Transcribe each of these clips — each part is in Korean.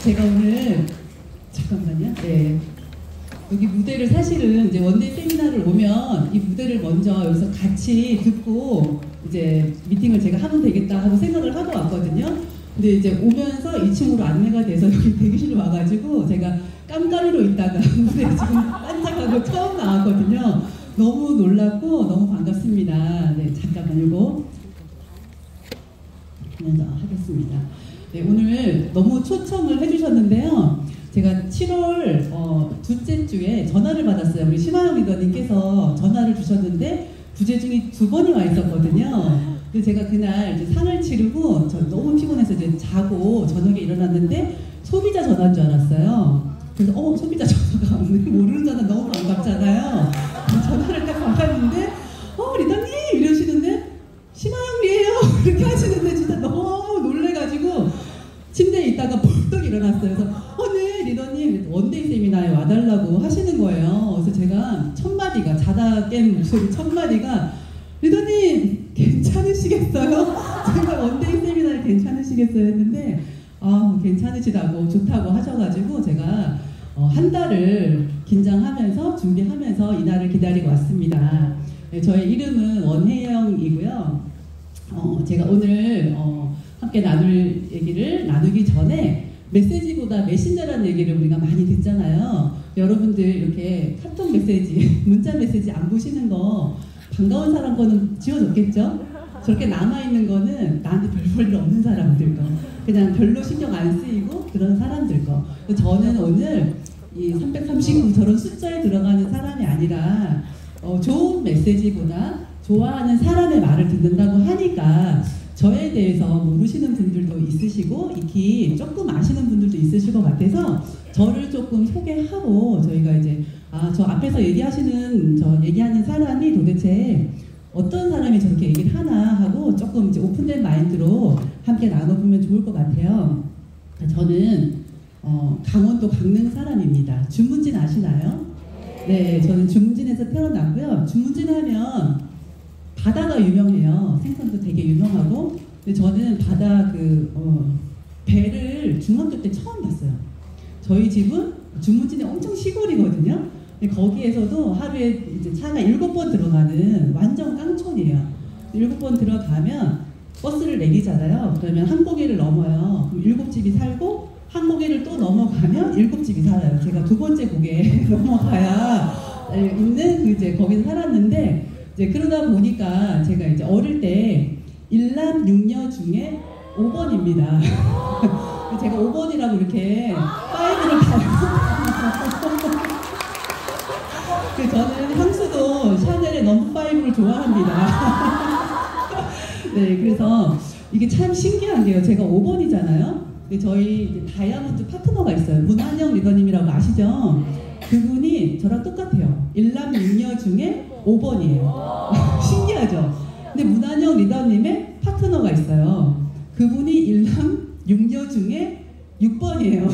제가 오늘 잠깐만요. 네. 여기 무대를 사실은 이제 원데이 세미나를 오면 이 무대를 먼저 여기서 같이 듣고 이제 미팅을 제가 하면 되겠다 하고 생각을 하고 왔거든요. 근데 이제 오면서 2층으로 안내가 돼서 여기 대기실로 와가지고 제가 깜깜이로 있다가 무대 지금 반짝하고 처음 나왔거든요. 너무 놀랍고 너무 반갑습니다. 네, 잠깐만 이거 하면서 하겠습니다. 네, 오늘 너무 초청을 해주셨는데요. 제가 7월 둘째 주에 전화를 받았어요. 우리 심하영 리더님께서 전화를 주셨는데 부재 중에 2번이 와 있었거든요. 근데 제가 그날 이제 상을 치르고 저 너무 피곤해서 이제 자고 저녁에 일어났는데 소비자 전화인 줄 알았어요. 그래서 소비자 전화가 오늘 모르는 전화 너무 반갑잖아요. 전화를 딱 받았는데 리더님 이러시는데 심하영이에요 이렇게 하시는데 진짜 너무 놀래가지고 침대에 있다가 벌떡 일어났어요. 그래서 네 리더님 원데이 세미나에 와달라고 하시는 거예요. 그래서 제가 첫마디가 자다 깬 목소리 첫마디가 리더님 괜찮으시겠어요? 제가 원데이 세미나에 괜찮으시겠어요 했는데 괜찮으시다고 좋다고 하셔가지고 제가 한 달을 긴장하면서 준비하면서 이 날을 기다리고 왔습니다. 네, 저의 이름은 원혜영이고요. 제가 오늘 함께 나눌 얘기를 나누기 전에 메시지보다 메신저라는 얘기를 우리가 많이 듣잖아요. 여러분들 이렇게 카톡 메시지, 문자 메시지 안 보시는 거 반가운 사람 거는 지워졌겠죠? 저렇게 남아있는 거는 나한테 별 볼 일 없는 사람들 거, 그냥 별로 신경 안 쓰이고 그런 사람들 거. 저는 오늘 이 339 저런 숫자에 들어가는 사람이 아니라 좋은 메시지보다 좋아하는 사람의 말을 듣는다고 하니까 저에 대해서 모르시는 분들도 있으시고 익히 조금 아시는 분들도 있으실 것 같아서 저를 조금 소개하고 저희가 이제 저 앞에서 얘기하는 사람이 도대체 어떤 사람이 저렇게 얘기를 하나 하고 조금 이제 오픈된 마인드로 함께 나눠보면 좋을 것 같아요. 저는 강원도 강릉 사람입니다. 주문진 아시나요? 네, 저는 주문진에서 태어났고요. 주문진 하면 바다가 유명해요. 생선도 되게 유명하고. 근데 저는 바다 배를 중학교 때 처음 봤어요. 저희 집은 주문진에 엄청 시골이거든요. 근데 거기에서도 하루에 이제 차가 7번 들어가는 완전 깡촌이에요. 7번 들어가면 버스를 내리잖아요. 그러면 한 고개를 넘어요. 그럼 7집이 살고 한 고개를 또 넘어가면 7집이 살아요. 제가 2번째 고개에 넘어가야 있는 이제 거기서 살았는데 이제 그러다 보니까 제가 이제 어릴 때 일남 6녀 중에 5번입니다. 제가 5번이라고 이렇게 5를 달고 저는 향수도 샤넬의 넘버 5를 좋아합니다. 네, 그래서 이게 참 신기한 게요. 제가 5번이잖아요. 저희 다이아몬드 파트너가 있어요. 문한영 리더님이라고 아시죠? 그분이 저랑 똑같아요. 일남 6녀 중에 5번이에요. 신기하죠? 근데 문한영 리더님의 파트너가 있어요. 그분이 일남 6녀 중에 6번이에요.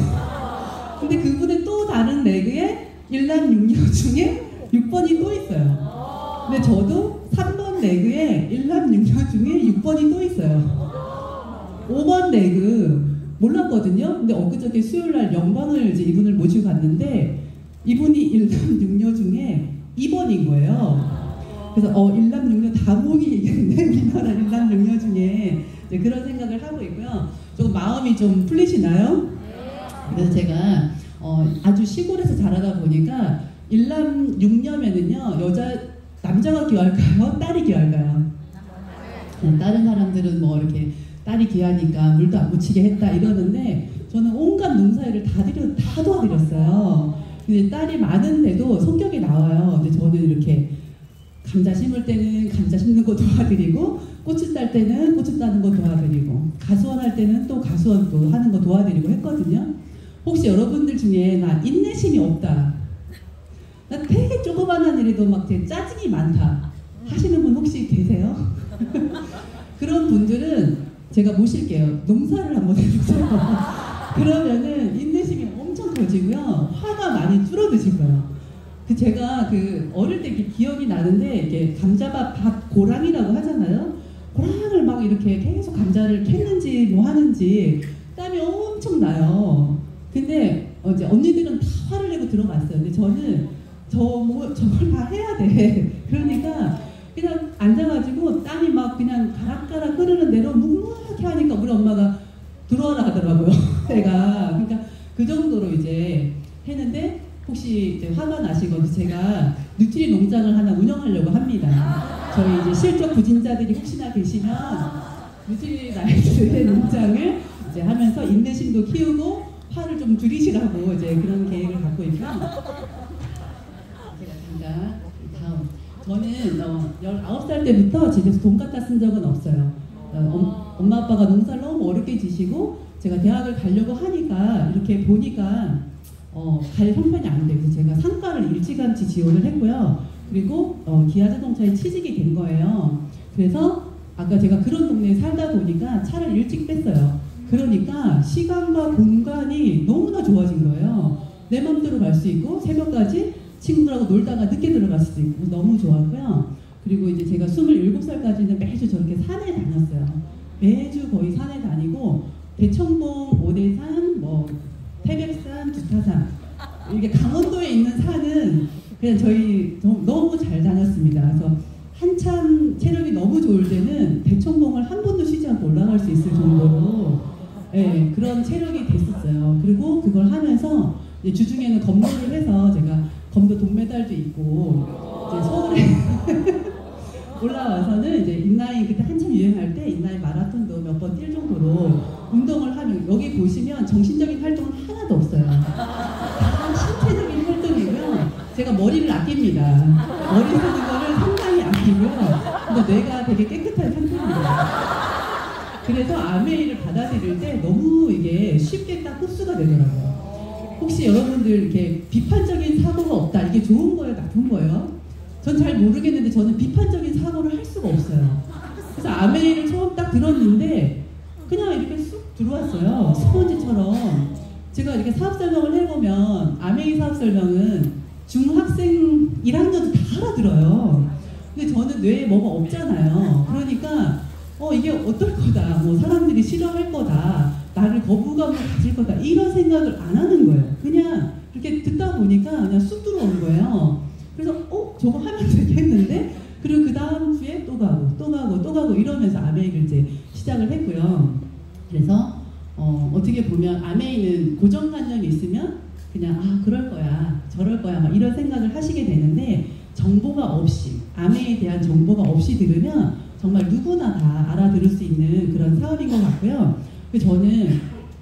근데 그분의 또 다른 레그에 일남 6녀 중에 6번이 또 있어요. 근데 저도 3번 레그에 일남 6녀 중에 6번이 또 있어요. 5번 레그 몰랐거든요. 근데 엊그저께 수요일날 영광을 이제 이분을 모시고 갔는데 이분이 일남 6녀 중에 2번인 거예요. 그래서 일남 6녀 다 모이겠네. 우리나라 일남 6녀 중에 이제 그런 생각을 하고 있고요. 조금 마음이 좀 풀리시나요? 그래서 제가 아주 시골에서 자라다 보니까 일남 6녀면은요 남자가 귀할까요? 딸이 귀할까요? 다른 사람들은 뭐 이렇게 딸이 귀하니까 물도 안 묻히게 했다 이러는데 저는 온갖 농사일을 다 도와드렸어요. 근데 딸이 많은데도 성격이 나와요. 근데 저는 이렇게 감자 심을 때는 감자 심는 거 도와드리고 고추 딸 때는 고추 따는 거 도와드리고 가수원 할 때는 또 가수원 또 하는 거 도와드리고 했거든요. 혹시 여러분들 중에 나 인내심이 없다, 나 되게 조그만한 일에도 막 되게 짜증이 많다 하시는 분 혹시 계세요? 그런 분들은 제가 모실게요. 농사를 한번 해주세요. 그러면은 인내심이 엄청 커지고요. 화가 많이 줄어드실 거예요. 제가 어릴 때 기억이 나는데 이렇게 감자밥 고랑이라고 하잖아요. 고랑을 막 이렇게 계속 감자를 캤는지 뭐 하는지 땀이 엄청 나요. 근데 이제 언니들은 다 화를 내고 들어갔어요. 근데 저는 저걸 다 해야 돼. 그러니까 그냥 앉아가지고 땀이 막 그냥 가락가락 흐르는 대로 묵묵하게 하니까 우리 엄마가 들어와라 하더라고요. 내가 그러니까 그 정도로 이제 했는데 혹시 이제 화가 나시거나 제가 누트리 농장을 하나 운영하려고 합니다. 저희 이제 실적 부진자들이 혹시나 계시면 누트리 라이트의 농장을 이제 하면서 인내심도 키우고 화를 좀 줄이시라고 이제 그런 계획을 갖고 있고요. 제가 잠깐 다음 저는 19살 때부터 집에서 돈 갖다 쓴 적은 없어요. 엄마 아빠가 농사를 너무 어렵게 지시고 제가 대학을 가려고 하니까 이렇게 보니까 갈 형편이 안 돼요. 그래서 제가 상가를 일찌감치 지원을 했고요. 그리고 기아자동차에 취직이 된 거예요. 그래서 아까 제가 그런 동네에 살다 보니까 차를 일찍 뺐어요. 그러니까 시간과 공간이 너무나 좋아진 거예요. 내 맘대로 갈 수 있고 새벽까지 친구들하고 놀다가 늦게 들어갈 수도 있고 너무 좋았고요. 그리고 이제 제가 27살까지는 매주 저렇게 산에 다녔어요. 매주 거의 산에 다니고 대청봉, 오대산, 태백산, 두타산 이게 강원도에 있는 산은 그냥 저희 너무 잘 다녔습니다. 그래서 한참 체력이 너무 좋을 때는 대청봉을 한 번도 쉬지 않고 올라갈 수 있을 정도로 그런 체력이 됐었어요. 그리고 그걸 하면서 이제 주중에는 검도를 해서 제가 검도 동메달도 있고 이제 서울에 올라와서는 이제 인라인 그때 한참 유행할 때 인라인 마라톤도 몇 번 뛸 정도로 운동을 하면 여기 보시면 정신적인 활동은 하나도 없어요. 다 신체적인 활동이고요. 제가 머리를 아낍니다. 머리 쓰는 거를 상당히 아끼고요. 근데 뇌가 되게 깨끗한 상태입니다. 그래서 아메이를 받아들일 때 너무 이게 쉽게 딱 흡수가 되더라고요. 혹시 여러분들 이렇게 비판적인 사고가 없다. 이게 좋은 거예요? 나쁜 거예요? 전 잘 모르겠는데 저는 비판적인 사고를 할 수가 없어요. 그래서 아메이를 처음 딱 들었는데 그냥 이렇게 쑥 들어왔어요. 스펀지처럼. 제가 이렇게 사업 설명을 해보면 아메이 사업 설명은 중학생 1학년도 다 알아들어요. 근데 저는 뇌에 뭐가 없잖아요. 그러니까 이게 어떨 거다. 사람들이 싫어할 거다. 나를 거부감을 가질 거다. 이런 생각을 안 하는 거예요. 그냥 이렇게 듣다 보니까 그냥 쑥 들어오는 거예요. 그래서 저거 하면 되겠는데? 그리고 그 다음 주에 또 가고 이러면서 아메이를 이제 시작을 했고요. 그래서 어떻게 보면 아메이는 고정관념이 있으면 그냥 그럴 거야 저럴 거야 막 이런 생각을 하시게 되는데 정보가 없이 아메이에 대한 정보가 없이 들으면 정말 누구나 다 알아들을 수 있는 그런 사업인 것 같고요. 저는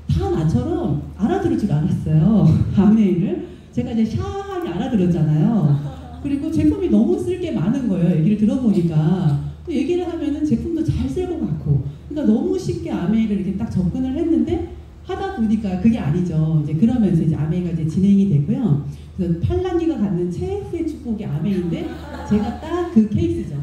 다 나처럼 알아들을 줄 알았어요. 아메이를 제가 이제 샤하게 알아들었잖아요. 그리고 제품이 너무 쓸 게 많은 거예요. 얘기를 들어보니까 또 얘기를 하면은 제품도 잘 쓸 것 같고 그러니까 너무 쉽게 아메이를 이렇게 딱 접근을 했는데 하다 보니까 그게 아니죠. 이제 그러면서 이제 아메이가 이제 진행이 되고요. 그래서 팔랑귀가 갖는 최후의 축복이 아메이인데 제가 딱 그 케이스죠.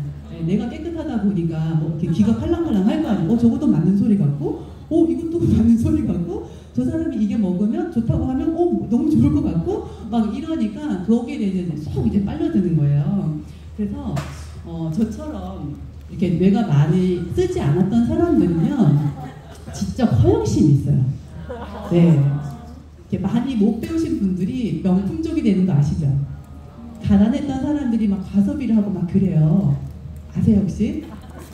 내가 깨끗하다 보니까 이렇게 귀가 팔랑팔랑 할 거 아니고 저것도 맞는 소리 같고 이것도 맞는 소리 같고 저 사람이 이게 먹으면 좋다고 하면 너무 좋을 것 같고 막 이러니까 거기에 대해서 쏙 이제 빨려드는 거예요. 그래서 저처럼 이렇게 뇌가 많이 쓰지 않았던 사람들은요 진짜 허영심이 있어요. 네, 이렇게 많이 못 배우신 분들이 명품족이 되는 거 아시죠? 가난했던 사람들이 막 과소비를 하고 막 그래요. 아세요 혹시?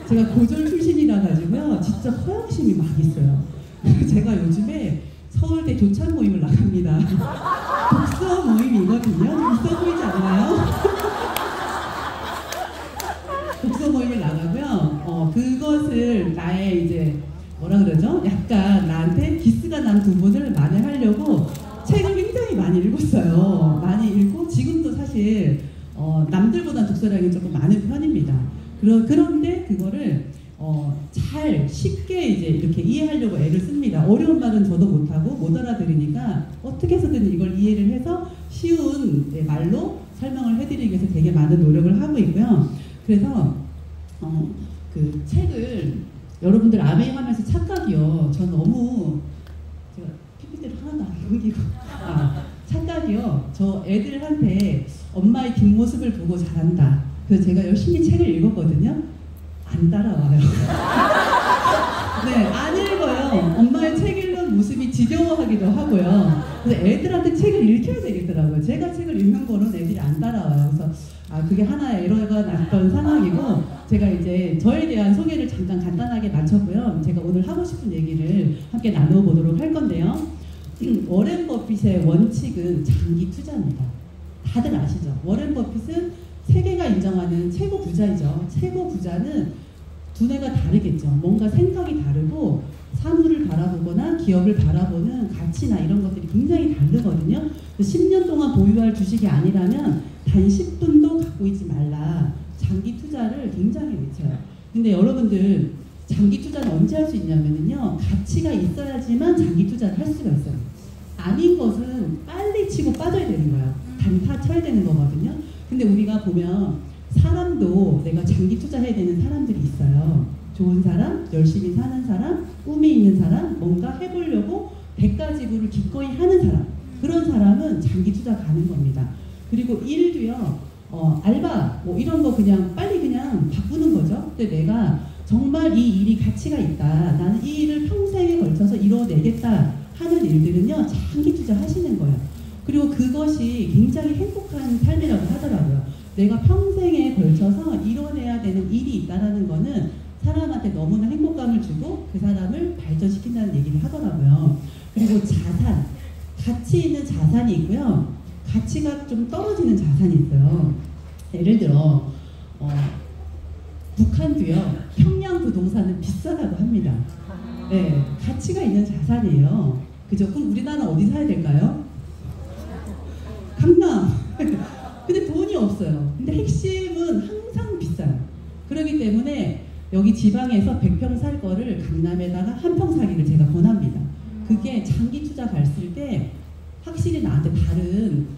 제가 고졸 출신이라 가지고요 진짜 허영심이 막 있어요. 제가 요즘에 서울대 교찬 모임을 나갑니다. 독서 모임이거든요. 있어 보이지 않나요? 독서 모임을 나가고요. 그것을 나의 이제 뭐라 그러죠? 약간 나한테 기스가 난 부분을 만회하려고 책을 굉장히 많이 읽었어요. 많이 읽고 지금도 사실 남들보다 독서량이 조금 많은 편입니다. 그런데 그거를 잘 쉽게 이제 이렇게 이해하려고 애를 씁니다. 어려운 말은 저도 못하고 못 알아들으니까 어떻게 해서든 이걸 이해를 해서 쉬운 말로 설명을 해드리기 위해서 되게 많은 노력을 하고 있고요. 그래서 그 책을 여러분들 아메이 하면서 착각이요. 저 너무 제가 PPT를 하나도 안 넘기고 착각이요. 저 애들한테 엄마의 뒷모습을 보고 잘한다. 그래서 제가 열심히 책을 읽었거든요. 안 따라와요. 네, 안 읽어요. 엄마의 책 읽는 모습이 지겨워하기도 하고요. 그래서 애들한테 책을 읽혀야 되겠더라고요. 제가 책을 읽는 거는 애들이 안 따라와요. 그래서 그게 하나의 에러가 났던 상황이고, 제가 이제 저에 대한 소개를 잠깐 간단하게 마쳤고요. 제가 오늘 하고 싶은 얘기를 함께 나눠보도록 할 건데요. 워렌 버핏의 원칙은 장기 투자입니다. 다들 아시죠? 워렌 버핏은 세계가 인정하는 최고 부자이죠. 최고 부자는 두뇌가 다르겠죠. 뭔가 생각이 다르고 사물을 바라보거나 기업을 바라보는 가치나 이런 것들이 굉장히 다르거든요. 10년 동안 보유할 주식이 아니라면 단 10분도 갖고 있지 말라. 장기 투자를 굉장히 외쳐요. 근데 여러분들 장기 투자는 언제 할 수 있냐면요. 가치가 있어야지만 장기 투자를 할 수가 있어요. 아닌 것은 빨리 치고 빠져야 되는 거예요. 단타 쳐야 되는 거거든요. 근데 우리가 보면 사람도 내가 장기 투자해야 되는 사람들이 있어요. 좋은 사람, 열심히 사는 사람, 꿈이 있는 사람, 뭔가 해보려고 대가지불을 기꺼이 하는 사람. 그런 사람은 장기 투자 가는 겁니다. 그리고 일도요, 알바, 뭐 이런 거 그냥 빨리 그냥 바꾸는 거죠. 근데 내가 정말 이 일이 가치가 있다. 나는 이 일을 평생에 걸쳐서 이뤄내겠다 하는 일들은요, 장기 투자 하시는 거예요. 그리고 그것이 굉장히 행복한 삶이라고 하더라고요. 내가 평생에 걸쳐서 이뤄내야 되는 일이 있다는 거는 사람한테 너무나 행복감을 주고 그 사람을 발전시킨다는 얘기를 하더라고요. 그리고 자산, 가치 있는 자산이 있고요. 가치가 좀 떨어지는 자산이 있어요. 예를 들어 북한도요. 평양 부동산은 비싸다고 합니다. 네, 가치가 있는 자산이에요. 그죠? 그럼 우리나라는 어디 사야 될까요? 강남. 근데 돈이 없어요. 근데 핵심은 항상 비싸요. 그렇기 때문에 여기 지방에서 100평 살 거를 강남에다가 한 평 사기를 제가 권합니다. 그게 장기 투자 갔을 때 확실히 나한테 다른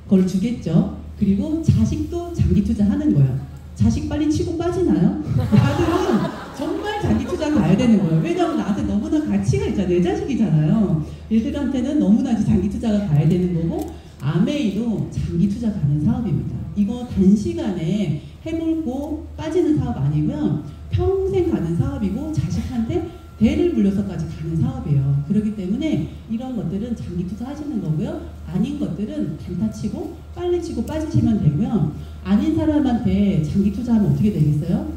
걸 주겠죠. 그리고 자식도 장기 투자하는 거예요. 자식 빨리 치고 빠지나요? 아들은 정말 장기 투자 가야 되는 거예요. 왜냐하면 나한테 너무나 가치가 있잖아요. 내 자식이잖아요. 얘들한테는 너무나 장기 투자가 가야 되는 거고, 아메이도 장기 투자 가는 사업입니다. 이거 단시간에 해볼고 빠지는 사업 아니고요. 평생 가는 사업이고 자식한테 대를 물려서까지 가는 사업이에요. 그렇기 때문에 이런 것들은 장기 투자 하시는 거고요. 아닌 것들은 단타 치고 빨리 치고 빠지시면 되고요. 아닌 사람한테 장기 투자하면 어떻게 되겠어요?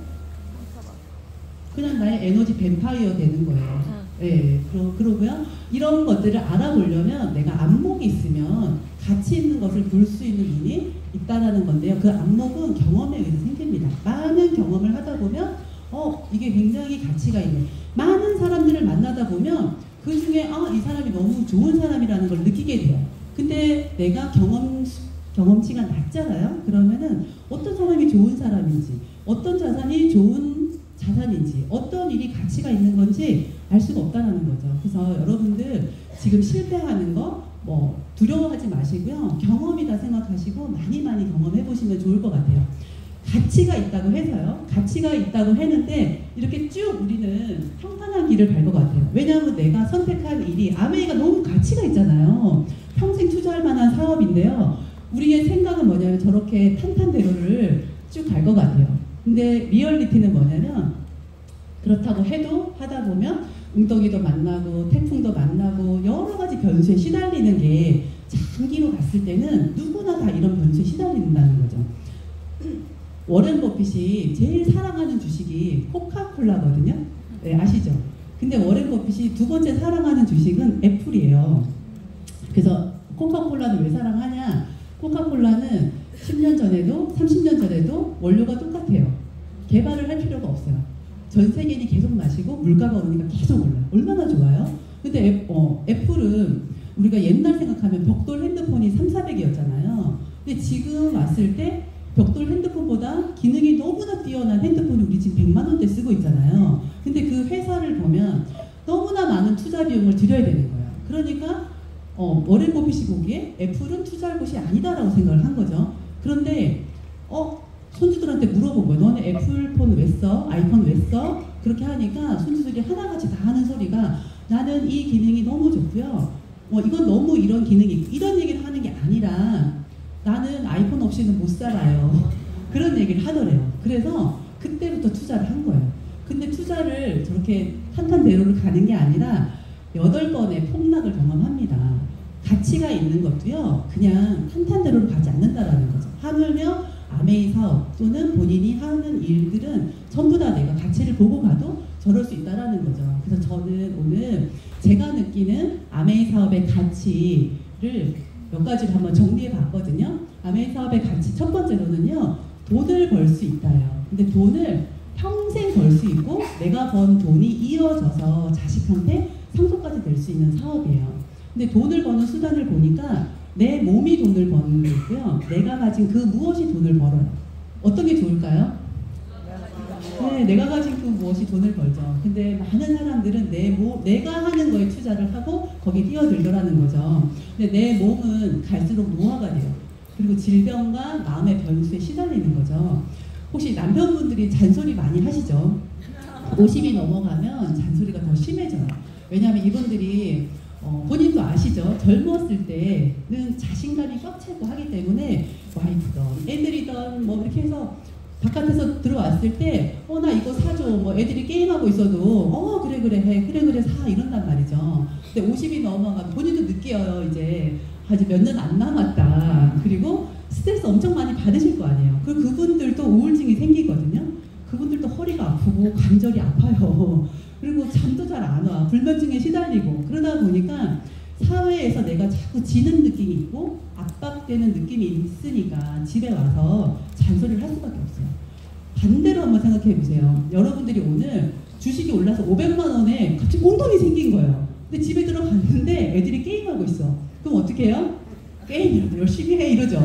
그냥 나의 에너지 뱀파이어 되는 거예요. 네, 그러고요. 이런 것들을 알아보려면 내가 안목이 있으면 가치 있는 것을 볼 수 있는 눈이 있다라는 건데요. 그 안목은 경험에 의해서 생깁니다. 많은 경험을 하다 보면 이게 굉장히 가치가 있네. 많은 사람들을 만나다 보면 그 중에 이 사람이 너무 좋은 사람이라는 걸 느끼게 돼요. 근데 내가 경험치가 낮잖아요. 그러면은 어떤 사람이 좋은 사람인지, 어떤 자산이 좋은 자산인지, 어떤 일이 가치가 있는 건지 알 수가 없다는 거죠. 그래서 여러분들 지금 실패하는 거 두려워하지 마시고요. 경험이다 생각하시고 많이 경험해 보시면 좋을 것 같아요. 가치가 있다고 해서요. 가치가 있다고 했는데 이렇게 쭉 우리는 평탄한 길을 갈 것 같아요. 왜냐하면 내가 선택한 일이 아메이가 너무 가치가 있잖아요. 평생 투자할 만한 사업인데요. 우리의 생각은 뭐냐면 저렇게 탄탄대로를 쭉 갈 것 같아요. 근데 리얼리티는 뭐냐면 그렇다고 해도 하다 보면 웅덩이도 만나고 태풍도 만나고 여러 가지 변수에 시달리는 게 장기로 갔을 때는 누구나 다 이런 변수에 시달린다는 거죠. 워렌 버핏이 제일 사랑하는 주식이 코카콜라거든요. 네, 아시죠? 근데 워렌 버핏이 두 번째 사랑하는 주식은 애플이에요. 그래서 코카콜라는 왜 사랑하냐? 코카콜라는 10년 전에도 30년 전에도 원료가 똑같아요. 개발을 할 필요가 없어요. 전 세계인이 계속 마시고 물가가 오르니까 계속 올라요. 얼마나 좋아요? 근데 애플은 우리가 옛날 생각하면 벽돌 핸드폰이 3,400이었잖아요. 근데 지금 왔을 때 벽돌 핸드폰보다 기능이 너무나 뛰어난 핸드폰이 우리 지금 100만 원대 쓰고 있잖아요. 근데 그 회사를 보면 너무나 많은 투자 비용을 들여야 되는 거예요. 그러니까 워렌 버핏이 보기에 애플은 투자할 곳이 아니다라고 생각을 한 거죠. 그런데 손주들한테 물어본 거예요. 너네 애플폰 왜 써? 아이폰 왜 써? 그렇게 하니까 손주들이 하나같이 다 하는 소리가 나는 이 기능이 너무 좋고요. 이건 너무 이런 기능이 있고 이런 얘기를 하는 게 아니라 나는 아이폰 없이는 못 살아요. 그런 얘기를 하더래요. 그래서 그때부터 투자를 한 거예요. 근데 투자를 저렇게 그렇게 탄탄대로를 가는 게 아니라 8번의 폭락을 경험합니다. 가치가 있는 것도요, 그냥 탄탄대로를 가지 않는다라는 거죠. 하물며 아메이 사업 또는 본인이 하는 일들은 전부 다 내가 가치를 보고 가도 저럴 수 있다라는 거죠. 그래서 저는 오늘 제가 느끼는 아메이 사업의 가치를 몇 가지로 한번 정리해 봤거든요. 아메이 사업의 가치 첫 번째로는요, 돈을 벌 수 있다요. 근데 돈을 평생 벌 수 있고 내가 번 돈이 이어져서 자식한테 상속까지 될 수 있는 사업이에요. 근데 돈을 버는 수단을 보니까 내 몸이 돈을 버는 거고요. 내가 가진 그 무엇이 돈을 벌어요. 어떤 게 좋을까요? 네, 내가 가진 그 무엇이 돈을 벌죠. 근데 많은 사람들은 내가 하는 거에 투자를 하고 거기에 뛰어들더라는 거죠. 근데 내 몸은 갈수록 노화가 돼요. 그리고 질병과 마음의 변수에 시달리는 거죠. 혹시 남편분들이 잔소리 많이 하시죠? 50이 넘어가면 잔소리가 더 심해져요. 왜냐하면 이분들이 본인도 아시죠? 젊었을 때는 자신감이 꽉 차고 하기 때문에 와이프든 애들이든 뭐 이렇게 해서 바깥에서 들어왔을 때 나 이거 사줘, 뭐 애들이 게임하고 있어도 그래 해, 그래 사, 이런단 말이죠. 근데 50이 넘어가면 본인도 느껴요. 이제 아직 몇 년 안 남았다. 그리고 스트레스 엄청 많이 받으실 거 아니에요. 그분들도 우울증이 생기거든요. 그분들도 허리가 아프고 관절이 아파요. 그리고 잠도 잘 안 와. 불면증에 시달리고. 그러다 보니까 사회에서 내가 자꾸 지는 느낌이 있고 압박되는 느낌이 있으니까 집에 와서 잔소리를 할 수밖에 없어요. 반대로 한번 생각해 보세요. 여러분들이 오늘 주식이 올라서 500만 원에 갑자기 꽁돈이 생긴 거예요. 근데 집에 들어갔는데 애들이 게임하고 있어. 그럼 어떻게 해요? 게임이라도 열심히 해 이러죠.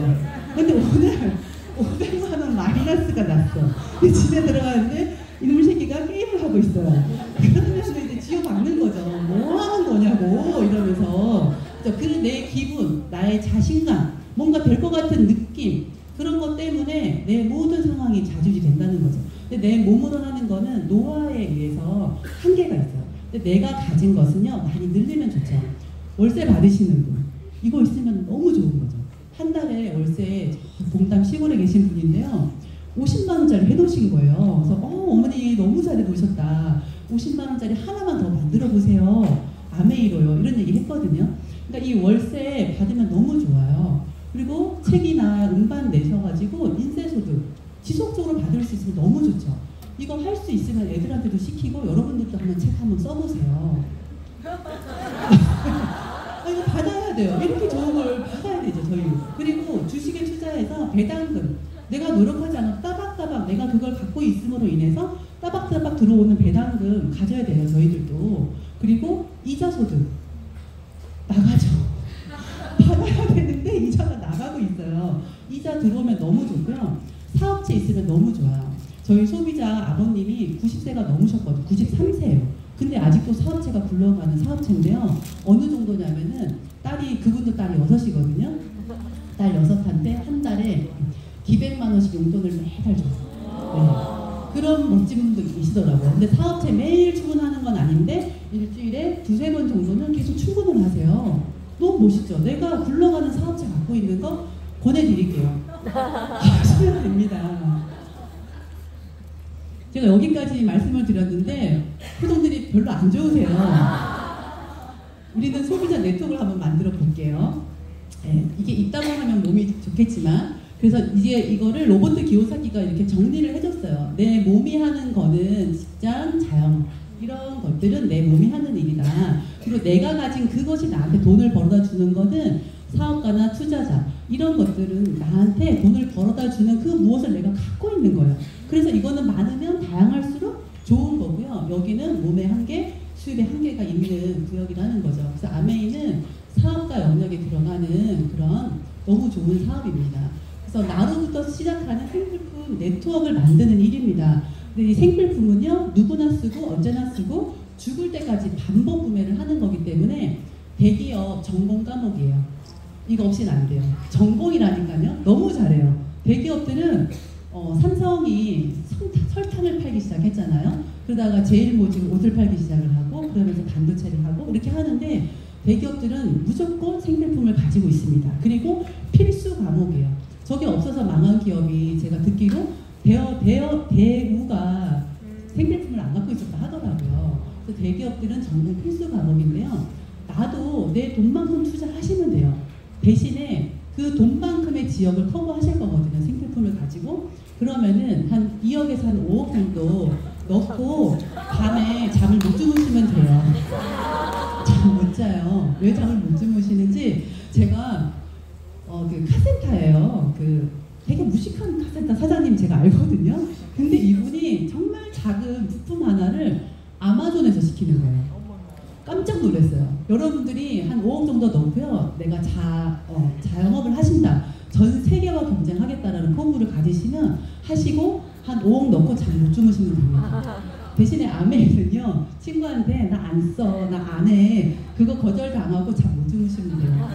근데 오늘 500만 원 마이너스가 났어. 근데 집에 들어갔는데 이놈의 새끼가 게임을 하고 있어요. 그러면 이제 지어박는 거죠. 뭐 하는 거냐고 이러면서. 그 내 기분, 나의 자신감, 뭔가 될 것 같은 느낌, 그런 것 때문에 내 모든 상황이 좌지우지 된다는 거죠. 근데 내 몸으로 하는 거는 노화에 의해서 한계가 있어요. 근데 내가 가진 것은요, 많이 늘리면 좋죠. 월세 받으시는 분, 이거 있으면 너무 좋은 거죠. 한 달에 월세 봉담 시골에 계신 분인데요, 50만 원짜리 해놓으신 거예요. 그래서 어머니 너무 잘해 놓으셨다. 50만 원짜리 하나만 더 만들어 보세요. 아메이로요. 이런 얘기 했거든요. 그러니까 이 월세 받으면 너무 좋아요. 그리고 책이나 음반 내셔가지고 인쇄소득 지속적으로 받을 수 있으면 너무 좋죠. 이거 할 수 있으면 애들한테도 시키고 여러분들도 한번 책 한번 써보세요. 이거 받아야 돼요. 이렇게 좋은 걸 받아야 되죠, 저희. 그리고 주식에 투자해서 배당금, 내가 노력하지 않아도 따박따박 내가 그걸 갖고 있음으로 인해서 따박따박 들어오는 배당금 가져야 돼요, 저희들도. 그리고 이자 소득 나가죠. 받아야 되는데 이자가 나가고 있어요. 이자 들어오면 너무 좋고요. 사업체 있으면 너무 좋아요. 저희 소비자 아버님이 90세가 넘으셨거든요. 93세예요. 근데 아직도 사업체가 굴러가는 사업체인데요. 어느 정도냐면은 그분도 딸이 6이거든요. 딸 6한테 한 달에 기백만 원씩 용돈을 매달 줬어요. 네. 그런 멋진 분도 계시더라고요. 근데 사업체 매일 출근하는 건 아닌데 일주일에 2-3번 정도는 계속 출근을 하세요. 너무 멋있죠? 내가 굴러가는 사업체 갖고 있는 거 권해드릴게요. 하시면 됩니다. 제가 여기까지 말씀을 드렸는데 표정들이 별로 안 좋으세요. 우리는 소비자 네트워크를 한번 만들어 볼게요. 네, 이게 있다고 하면 몸이 좋겠지만, 그래서 이제 이거를 로버트 기요사키가 이렇게 정리를 해줬어요. 내 몸이 하는 거는 직장, 자영, 이런 것들은 내 몸이 하는 일이다. 그리고 내가 가진 그것이 나한테 돈을 벌어다 주는 거는 사업가나 투자자, 이런 것들은 나한테 돈을 벌어다 주는 그 무엇을 내가 갖고 있는 거예요. 그래서 이거는 많으면 다양할수록 좋은 거고요. 여기는 몸의 한계, 수입의 한계가 있는 구역이라는 거죠. 그래서 아메이는 사업가 영역에 들어가는 그런 너무 좋은 사업입니다. 그래서 나로부터 시작하는 생필품 네트워크를 만드는 일입니다. 근데 이 생필품은요, 누구나 쓰고 언제나 쓰고 죽을 때까지 반복 구매를 하는 거기 때문에 대기업 전공 과목이에요. 이거 없이는 안 돼요. 전공이라니까요. 너무 잘해요. 대기업들은 삼성이 설탕을 팔기 시작했잖아요. 그러다가 제일모직 옷을 팔기 시작을 하고, 그러면서 반도체를 하고 이렇게 하는데, 대기업들은 무조건 생필품을 가지고 있습니다. 그리고 필수 과목이에요. 저게 없어서 망한 기업이 제가 듣기로 대우가 생필품을 안 갖고 있었다 하더라고요. 대기업들은 정말 필수 과목인데요. 나도 내 돈만큼 투자하시면 돼요. 대신에 그 돈만큼의 지역을 커버하실 거거든요. 생필품을 가지고. 그러면은 한 2억에서 한 5억 정도 넣고 밤에 잠을 못 주무시면 돼요. 잠 못 자요. 왜 잠을 못 주무시는지 제가 그 카센터예요. 그 되게 무식한 카센터 사장님 제가 알거든요. 근데 이분이 정말 작은 부품 하나를 아마존에서 시키는 거예요. 깜짝 놀랐어요. 여러분들이 한 5억 정도 넣고요. 내가 자영업을 하신다. 전 세계와 경쟁하겠다라는 포부를 가지시면 하시고 한 5억 넣고 잠 못 주무시면 됩니다. 대신에 아메이는요. 친구한테 나 안 써. 나 안 해. 그거 거절당하고 잠 못 주무시면 돼요.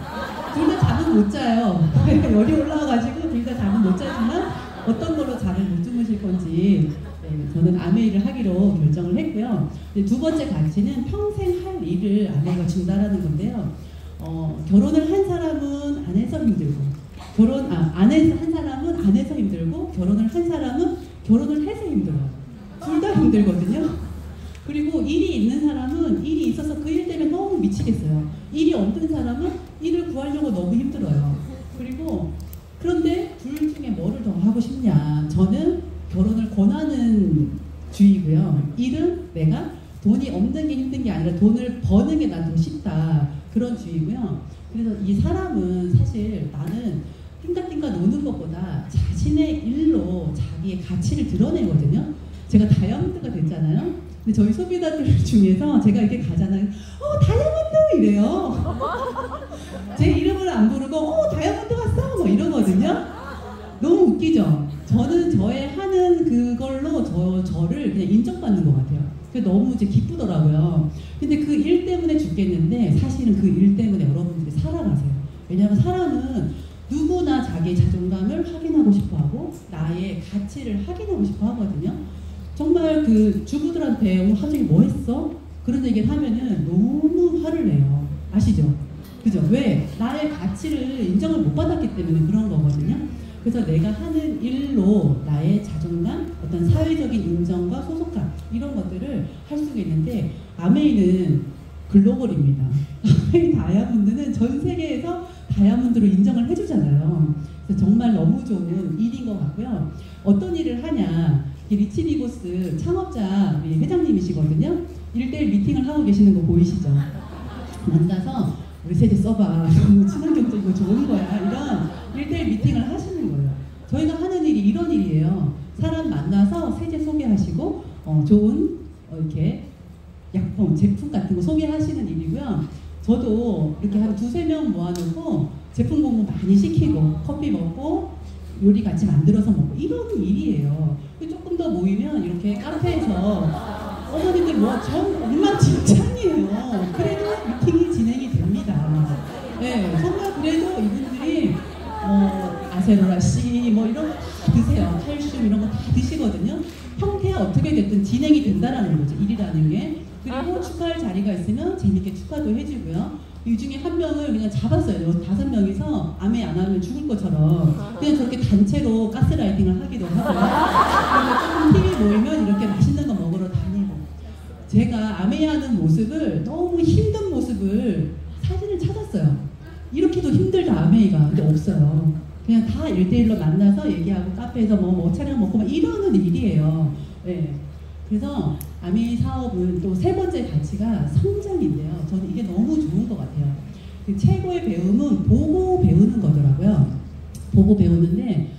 둘 다 잠은 못 자요. 열이 올라와가지고 둘 다 잠은 못 자지만 어떤 걸로 잠을 못 주무실 건지 저는 아메이를 하기로 결정을 했고요. 두 번째 가치는 평생 할 일을 아메이가 준다라는 건데요. 결혼을 한 사람은 안 해서 힘들고, 안 해서 한 사람은 안 해서 힘들고, 결혼을 한 사람은 결혼을 해서 힘들어요. 둘 다 힘들거든요. 그리고 일이 있는 사람은 일이 있어서 그 일 때문에 너무 미치겠어요. 일이 없는 사람은 일을 구하려고 너무 힘들어요. 그런데 둘 중에 뭐를 더 하고 싶냐? 저는 결혼을 권하는 주의고요. 일은 내가 돈이 없는 게 힘든 게 아니라 돈을 버는 게 난 더 쉽다. 그런 주의고요. 그래서 이 사람은 사실 나는 띵까띵까 노는 것보다 자신의 일로 자기의 가치를 드러내거든요. 제가 다이아몬드가 됐잖아요. 근데 저희 소비자들 중에서 제가 이렇게 가잖아요. 다이아몬드! 이래요. 제 이름을 안 부르고 다이아몬드 왔어! 뭐 이러거든요. 너무 웃기죠? 저는 저의 하는 그걸로 저를 그냥 인정받는 것 같아요. 그게 너무 이제 기쁘더라고요. 근데 그 일 때문에 죽겠는데 사실은 그 일 때문에 여러분들이 살아가세요. 왜냐하면 사람은 누구나 자기의 자존감을 확인하고 싶어하고 나의 가치를 확인하고 싶어 하거든요. 정말 그 주부들한테 오늘 하루 종일 뭐 했어? 그런 얘기를 하면은 너무 화를 내요. 아시죠? 그죠? 왜? 나의 가치를 인정을 못 받았기 때문에 그런 거거든요. 그래서 내가 하는 일로 나의 자존감, 어떤 사회적인 인정과 소속감 이런 것들을 할 수가 있는데 아메이는 글로벌입니다. 아메이 다이아몬드는 전 세계에서 다이아몬드로 인정을 해주잖아요. 그래서 정말 너무 좋은 일인 것 같고요. 어떤 일을 하냐? 리치리고스 창업자 우리 회장님이시거든요. 1대1 미팅을 하고 계시는 거 보이시죠? 만나서 우리 세대 써봐. 너무 친환경적이고 좋은 거야. 이런 1대1 미팅을 하시는 거예요. 저희가 하는 일이 이런 일이에요. 사람 만나서 세제 소개하시고 좋은 이렇게 약품, 제품 같은 거 소개하시는 일이고요. 저도 이렇게 한 2~3명 모아놓고 제품 공부 많이 시키고 커피 먹고 요리 같이 만들어서 먹고 이런 일이에요. 조금 더 모이면 이렇게 카페에서 어머니들 엉망진창이에요. 그래도 미팅이 진행이 됩니다. 네, 정말 그래도 이분들이 아세로라 C 뭐 이런 거 다 드세요. 칼슘 이런 거 다 드시거든요. 형태가 어떻게 됐든 진행이 된다라는 거죠. 일이라는 게. 그리고 축하할 자리가 있으면 재밌게 축하도 해주고요. 이 중에 한 명을 그냥 잡았어요. 5명이서 아메 안 하면 죽을 것처럼 그냥 저렇게 단체로 가스라이팅을 하기도 하고요. 그리고 조금 팀이 모이면 이렇게 맛있는 거 먹으러 다니고. 제가 아메 하는 모습을 너무 힘든 모습을 사진을 찾았어요. 이렇게도 힘들다 아메이가. 근데 없어요. 그냥 다 1대1로 만나서 얘기하고 카페에서 뭐 차량 먹고 막 이러는 일이에요. 네. 그래서 아메이 사업은 또 세 번째 가치가 성장인데요. 저는 이게 너무 좋은 것 같아요. 그 최고의 배움은 보고 배우는 거더라고요. 보고 배우는데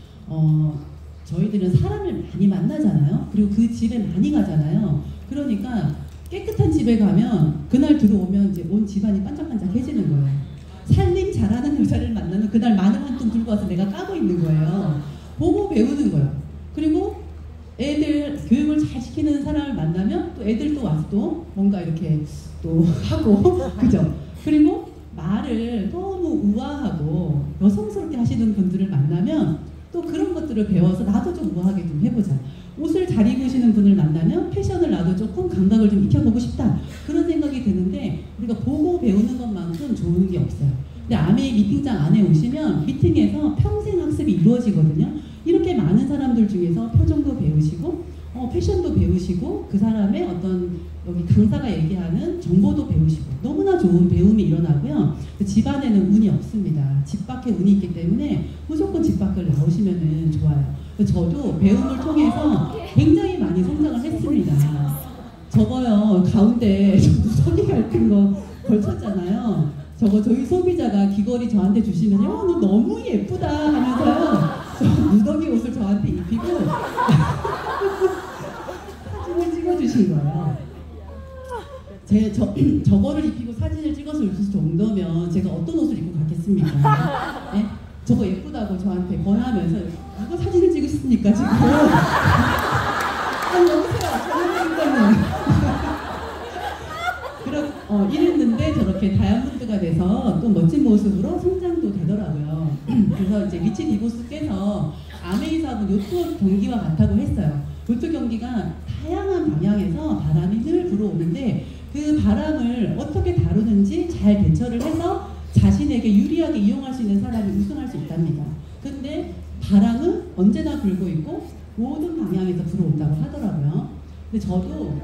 저희들은 사람을 많이 만나잖아요. 그리고 그 집에 많이 가잖아요. 그러니까 깨끗한 집에 가면 그날 들어오면 이제 온 집안이 반짝반짝해지는 거예요. 살림 잘하는 여자를 만나면 그날 마늘 한 통 들고 와서 내가 까고 있는 거예요. 보고 배우는 거예요. 그리고 애들 교육을 잘 시키는 사람을 만나면 또 애들 또 와서 또 뭔가 이렇게 또 하고 그죠? 그리고 말을 너무 우아하고 여성스럽게 하시는 분들을 만나면 또 그런 것들을 배워서 나도 좀 우아하게 좀 해보자. 옷을 잘 입으시는 분을 만나면 패션을 나도 조금 감각을 좀 익혀보고 싶다. 그런 생각이 드는데 우리가 보고 배우는 것만큼 좋은 게 없어요. 근데 아메이 미팅장 안에 오시면 미팅에서 평생 학습이 이루어지거든요. 이렇게 많은 사람들 중에서 표정도 배우시고 패션도 배우시고 그 사람의 어떤 여기 강사가 얘기하는 정보도 배우시고 너무나 좋은 배움이 일어나고요. 집안에는 운이 없습니다. 집 밖에 운이 있기 때문에 무조건 집 밖을 나오시면 좋아요. 저도 배움을 통해서 굉장히 많이 성장을 했습니다. 저거요, 가운데 무섭게 같은 거 걸쳤잖아요. 저거 저희 소비자가 귀걸이 저한테 주시면 너 너무 예쁘다 하면서요, 저 무더기 옷을 저한테 입히고 사진을 찍어주신 거예요. 저거를 입히고 사진을 찍어서 줄 정도면 제가 어떤 옷을 입고 갔겠습니까? 네? 저거 예쁘다고 저한테 권하면서 누가 사진을 찍으셨습니까 지금? 아니 여보세요, 전화드린다는. 이랬는데 저렇게 다이아몬드가 돼서 또 멋진 모습으로 성장도 되더라고요. 그래서 이제 리치 디보스께서 아메이 사업은 요트 경기와 같다고 했어요. 요트 경기가 다양한 방향에서 바람이 늘 불어오는데 그 바람을 어떻게 다루는지 잘 대처를 해서 자신에게 유리하게 이용할 수 있는 사람이 우승할 수 있답니다. 근데 바람은 언제나 불고 있고 모든 방향에서 불어온다고 하더라고요. 근데 저도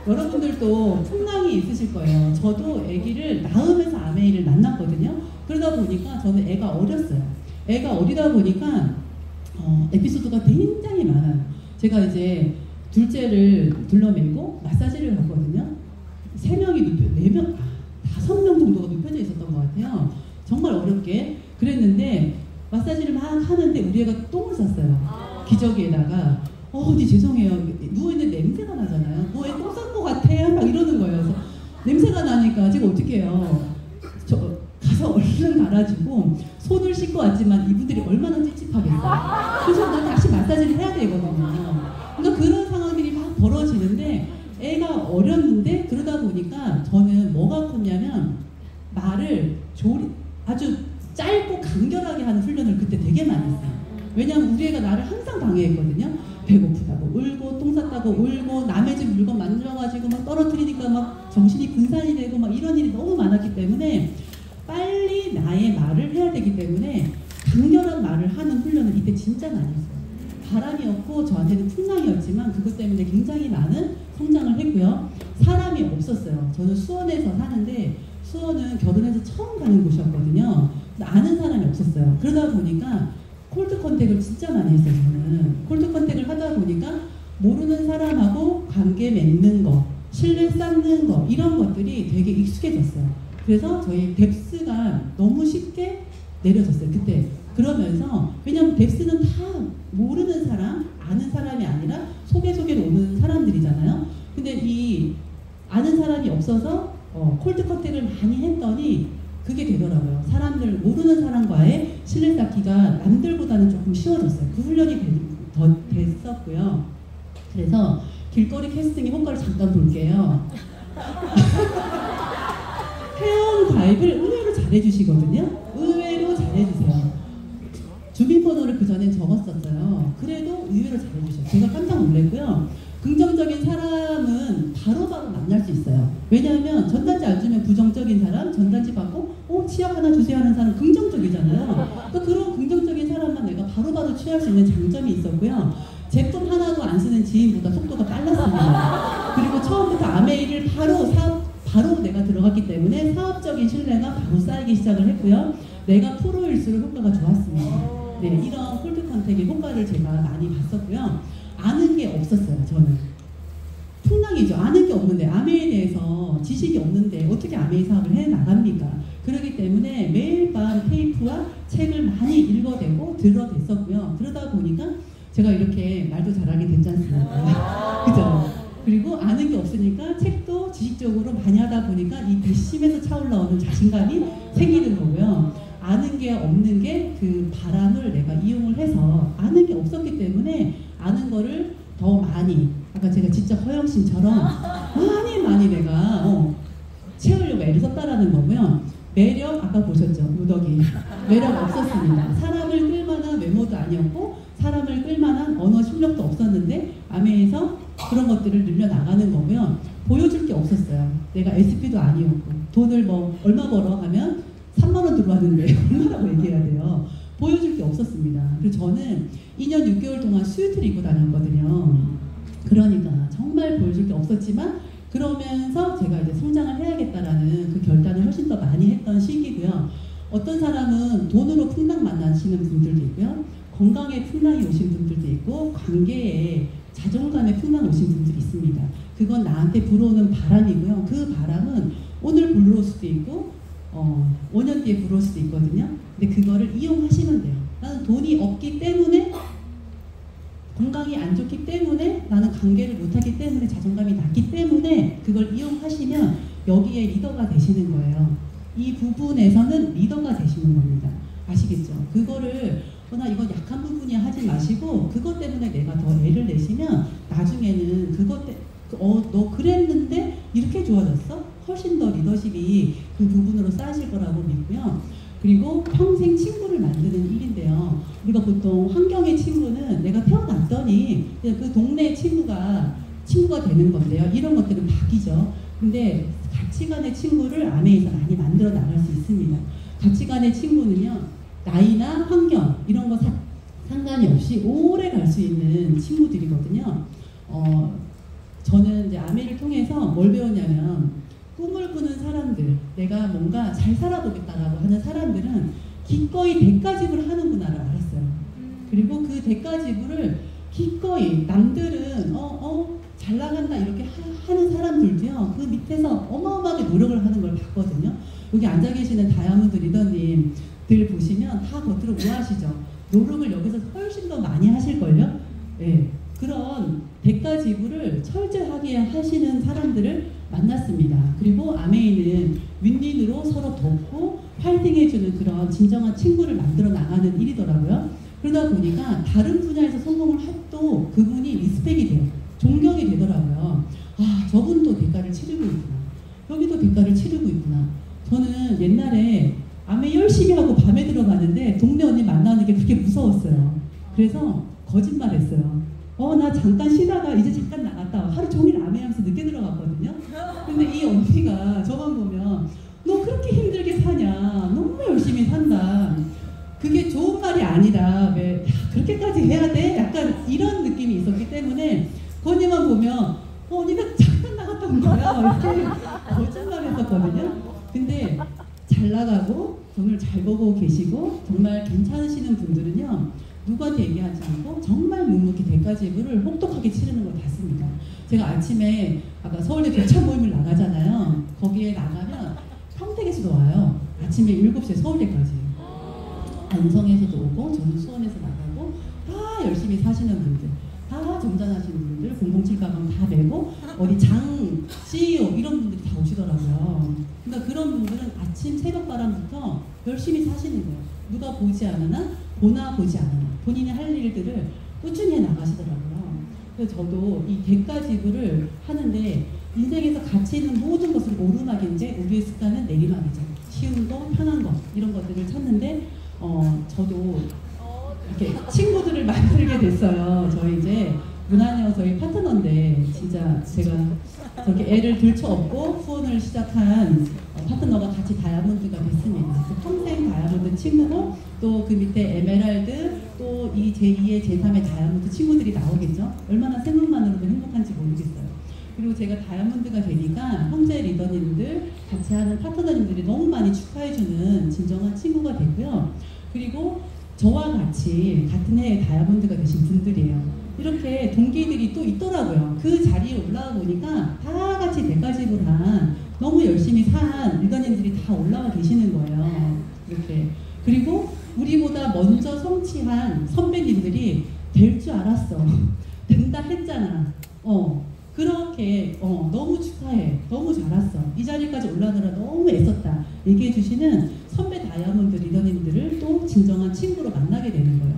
여러분들도 풍랑이 있으실 거예요. 저도 아기를 낳으면서 아메이를 만났거든요. 그러다 보니까 저는 애가 어렸어요. 애가 어리다 보니까 에피소드가 굉장히 많아요. 제가 이제 둘째를 둘러매고 마사지를 갔거든요. 5명 정도가 눕혀져 있었던 것 같아요. 정말 어렵게 그랬는데 마사지를 막 하는데 우리 애가 똥을 쌌어요. 기저귀에다가 죄송해요. 누워있는 냄새가 나잖아요. 애 똥 싼 것 같아 막 이러는 거예요. 그래서 냄새가 나니까 제가 어떻게 해요. 저 가서 얼른 갈아주고 손을 씻고 왔지만 이분들이 얼마나 찝찝하겠어요. 그래서 난 다시 마사지를 해야 되거든요. 그러니까 그런 상황들이 막 벌어지는데 애가 어렸는데 그러다 보니까 저는 뭐가 컸냐면 말을 아주 짧고 간결하게 하는 훈련을 그때 되게 많이 했어요. 왜냐하면 우리 애가 나를 항상 방해했거든요. 배고프다고 울고 똥 쌌다고 울고 남의 집 물건 만들어가지고 막 떨어뜨리니까 막 정신이 분산이 되고 막 이런 일이 너무 많았기 때문에 빨리 나의 말을 해야 되기 때문에 간결한 말을 하는 훈련을 이때 진짜 많이 했어요. 바람이었고 저한테는 풍랑이었지만 그것 때문에 굉장히 많은 성장을 했고요. 사람이 없었어요. 저는 수원에서 사는데 수원은 결혼해서 처음 가는 곳이었거든요. 아는 사람이 없었어요. 그러다 보니까 콜드 컨택을 진짜 많이 했어요. 저는 콜드 컨택을 하다 보니까 모르는 사람하고 관계 맺는 거, 신뢰 쌓는 거 이런 것들이 되게 익숙해졌어요. 그래서 저희 뎁스가 너무 쉽게 내려졌어요. 그때 그러면서 왜냐면 뎁스는 다 모르는 사람, 아는 사람이 아니라 소개로 오는 사람들이잖아요. 근데 이 아는 사람이 없어서 콜드 컨택을 많이 했더니 그게 되더라고요. 사람들 모르는 사람과의 신뢰 쌓기가 남들보다는 조금 쉬워졌어요. 그 훈련이 더 됐었고요. 그래서 길거리 캐스팅의 효과를 잠깐 볼게요. 회원 가입을 의외로 잘해주시거든요. 의외로 잘해주세요. 주민번호를 그 전엔 적었었어요. 그래도 의외로 잘해주셔요. 제가 깜짝 놀랐고요. 긍정적인 사람은 바로바로 만날 수 있어요. 왜냐하면 전단지 안 주면 부정적인 사람, 전단지 받고 치약 하나 주세요 하는 사람 긍정적이잖아요. 그러니까 그런 긍정적인 사람만 내가 바로바로 취할 수 있는 장점이 있었고요. 제품 하나도 안 쓰는 지인보다 속도가 빨랐습니다. 그리고 처음부터 아메이를 바로 내가 들어갔기 때문에 사업적인 신뢰가 바로 쌓이기 시작을 했고요. 내가 프로일수록 효과가 좋았습니다. 네, 이런 콜드 컨택의 효과를 제가 많이 봤었고요. 아는 게 없었어요. 저는 풍랑이죠. 아는 게 없는데 아메이에 대해서 지식이 없는데 어떻게 아메이 사업을 해나갑니까? 그렇기 때문에 매일 밤 테이프와 책을 많이 읽어대고 들어댔었고요. 그러다 보니까 제가 이렇게 말도 잘하게 됐지 않습니까? 그죠? 그리고 아는 게 없으니까 책도 지식적으로 많이 하다 보니까 이 배심에서 차올라오는 자신감이 생기는 거고요. 아는 게 없는 게 그 바람을 내가 이용을 해서 아는 게 없었기 때문에 아는 거를 더 많이 아까 제가 진짜 허영씨처럼 많이 내가 채우려고 애를 썼다라는 거고요. 매력 아까 보셨죠? 무더기 매력 없었습니다. 사람을 끌만한 외모도 아니었고 사람을 끌만한 언어 실력도 없었는데 아메에서 그런 것들을 늘려나가는 거고요. 보여줄 게 없었어요. 내가 SP도 아니었고 돈을 뭐 얼마 벌어 하면 3만 원 들어왔는데 얼마라고 얘기해야 돼요. 보여줄 게 없었습니다. 그리고 저는 2년 6개월 동안 수유트를 입고 다녔거든요. 그러니까 정말 보여줄 게 없었지만 그러면서 제가 이제 성장을 해야겠다라는 그 결단을 훨씬 더 많이 했던 시기고요. 어떤 사람은 돈으로 풍랑 만나시는 분들도 있고요. 건강에 풍랑이 오신 분들도 있고 관계에 자존감에 풍랑 오신 분들이 있습니다. 그건 나한테 불어오는 바람이고요. 그 바람은 오늘 불러올 수도 있고 5년 뒤에 불어올 수도 있거든요. 근데 그거를 이용하시면 돼요. 나는 돈이 없기 때문에 건강이 안 좋기 때문에 나는 관계를 못하기 때문에 자존감이 낮기 때문에 그걸 이용하시면 여기에 리더가 되시는 거예요. 이 부분에서는 리더가 되시는 겁니다. 아시겠죠? 그거를 나 이거 약한 부분이야 하지 마시고 그것 때문에 내가 더 애를 내시면 나중에는 그것 때문에 너 그랬는데 이렇게 좋아졌어? 훨씬 더 리더십이 그 부분으로 쌓이실 거라고 믿고요. 그리고 평생 친구를 만드는 일인데요. 우리가 보통 환경의 친구는 내가 태어났더니 그 동네 친구가 되는 건데요. 이런 것들은 바뀌죠. 근데 가치관의 친구를 아메에서 많이 만들어 나갈 수 있습니다. 가치관의 친구는요. 나이나 환경 이런 거 상관이 없이 오래 갈 수 있는 친구들이거든요. 저는 이제 아메를 통해서 뭘 배웠냐면 꿈을 꾸는 사람들, 내가 뭔가 잘 살아보겠다라고 하는 사람들은 기꺼이 대가집을 하는구나를 알았어요. 그리고 그 대가지불을 기꺼이 남들은 잘 나간다 이렇게 하는 사람들도요. 그 밑에서 어마어마하게 노력을 하는 걸 봤거든요. 여기 앉아 계시는 다이아몬드 리더님들 보시면 다 겉으로 우아하시죠. 노력을 여기서 훨씬 더 많이 하실걸요. 네. 그런 대가지불을 철저하게 하시는 사람들을 만났습니다. 그리고 아메이는 윈윈으로 서로 돕고 파이팅해주는 그런 진정한 친구를 만들어 나가는 일이더라고요. 그러다 보니까 다른 분야에서 성공을 해도 그분이 리스펙이 돼요. 존경이 되더라고요. 아, 저분도 대가를 치르고 있구나. 여기도 대가를 치르고 있구나. 저는 옛날에 아메 열심히 하고 밤에 들어가는데 동네 언니 만나는 게 그렇게 무서웠어요. 그래서 거짓말했어요. 나 잠깐 쉬다가 이제 잠깐 나갔다 하루 종일 아메 하면서 늦게 들어갔거든요. 근데 이 언니가 저만 보면 너 그렇게 힘들게 사냐, 너무 열심히 산다. 그게 좋은 말이 아니라 왜 그렇게까지 해야 돼? 약간 이런 느낌이 있었기 때문에 그 언니만 보면 언니가 잠깐 나갔다 온 거야 이렇게 거짓말했었거든요. 근데 잘 나가고 돈을 잘 벌고 계시고 정말 괜찮으시는 분들은요. 누구한테 얘기하지 않고 정말 묵묵히 대가지불을 혹독하게 치르는 걸 봤습니다. 제가 아침에 아까 서울대 교차 모임을 나가잖아요. 거기에 나가면 평택에서도 와요. 아침에 7시에 서울대까지. 안성에서도 오고 저는 수원에서 나가고 다 열심히 사시는 분들, 다 점잖으시는 분들, 007 가방 다 메고 어디 장, CEO 이런 분들이 다 오시더라고요. 그러니까 그런 분들은 아침 새벽바람부터 열심히 사시는 거예요. 누가 보지 않으나 보나 보지 않으나 본인이 할 일들을 꾸준히 나가시더라고요. 그래서 저도 이 대가지불을 하는데 인생에서 가치 있는 모든 것을 오르막인지 우리의 습관은 내리막이죠. 쉬운 거, 편한 거 이런 것들을 찾는데 저도 이렇게 친구들을 만들게 됐어요. 저희 이제 문한영 저희 파트너인데 진짜 제가 저렇게 애를 들쳐업고 후원을 시작한 파트너가 같이 다이아몬드가 됐습니다. 평생 다이아몬드 친구고 또 그 밑에 에메랄드 또 이 제2의 제3의 다이아몬드 친구들이 나오겠죠. 얼마나 생각만으로도 행복한지 모르겠어요. 그리고 제가 다이아몬드가 되니까 형제 리더님들 같이 하는 파트너님들이 너무 많이 축하해주는 진정한 친구가 됐고요. 그리고 저와 같이 같은 해에 다이아몬드가 되신 분들이에요. 이렇게 동기들이 또 있더라고요. 그 자리에 올라와 보니까 다 같이 대가지불한 너무 열심히 산 리더님들이 다 올라와 계시는 거예요. 이렇게. 그리고 우리보다 먼저 성취한 선배님들이 될 줄 알았어. 된다 했잖아. 그렇게 너무 축하해. 너무 잘했어. 이 자리까지 올라가느라 너무 애썼다. 얘기해 주시는 선배 다이아몬드 리더님들을 또 진정한 친구로 만나게 되는 거예요.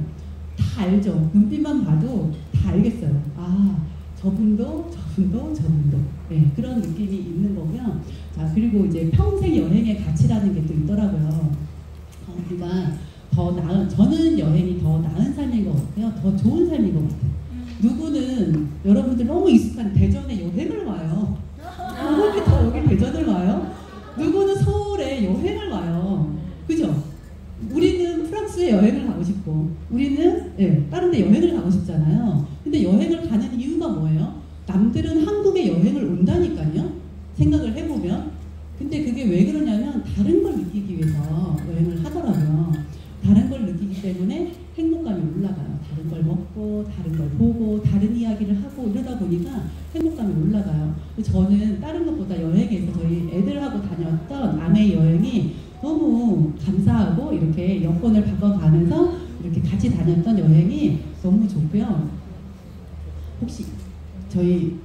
다 알죠. 눈빛만 봐도 다 알겠어요. 아, 저분도. 네, 그런 느낌이 있는 거고요. 자, 그리고 이제 평생 여행의 가치라는 게 또 있더라고요. 우리가 저는 여행이 더 나은 삶인 것 같아요. 더 좋은 삶인 것 같아요. 누구는 여러분들 너무 익숙한 대전에 여행을 와요. 누구부터 여기 대전을 와요? 누구는 서울에 여행을 와요. 그죠? 우리는 프랑스에 여행을 가고 싶고 우리는 다른 데 여행을 가고 싶잖아요. 근데 여행을 가는 이유가 뭐예요? 남들은 한국에 여행을 온다니까. 하다니까요. 생각을 해보면. 근데 그게 왜 그러냐면 다른 걸 느끼기 위해서 여행을 하더라고요. 다른 걸 느끼기 때문에 행복감이 올라가요. 다른 걸 먹고, 다른 걸 보고, 다른 이야기를 하고 이러다 보니까 행복감이 올라가요. 저는 다른 것보다 여행에서 저희 애들하고 다녔던 아메이 여행이 너무 감사하고 이렇게 여권을 바꿔가면서 이렇게 같이 다녔던 여행이 너무 좋고요. 혹시 저희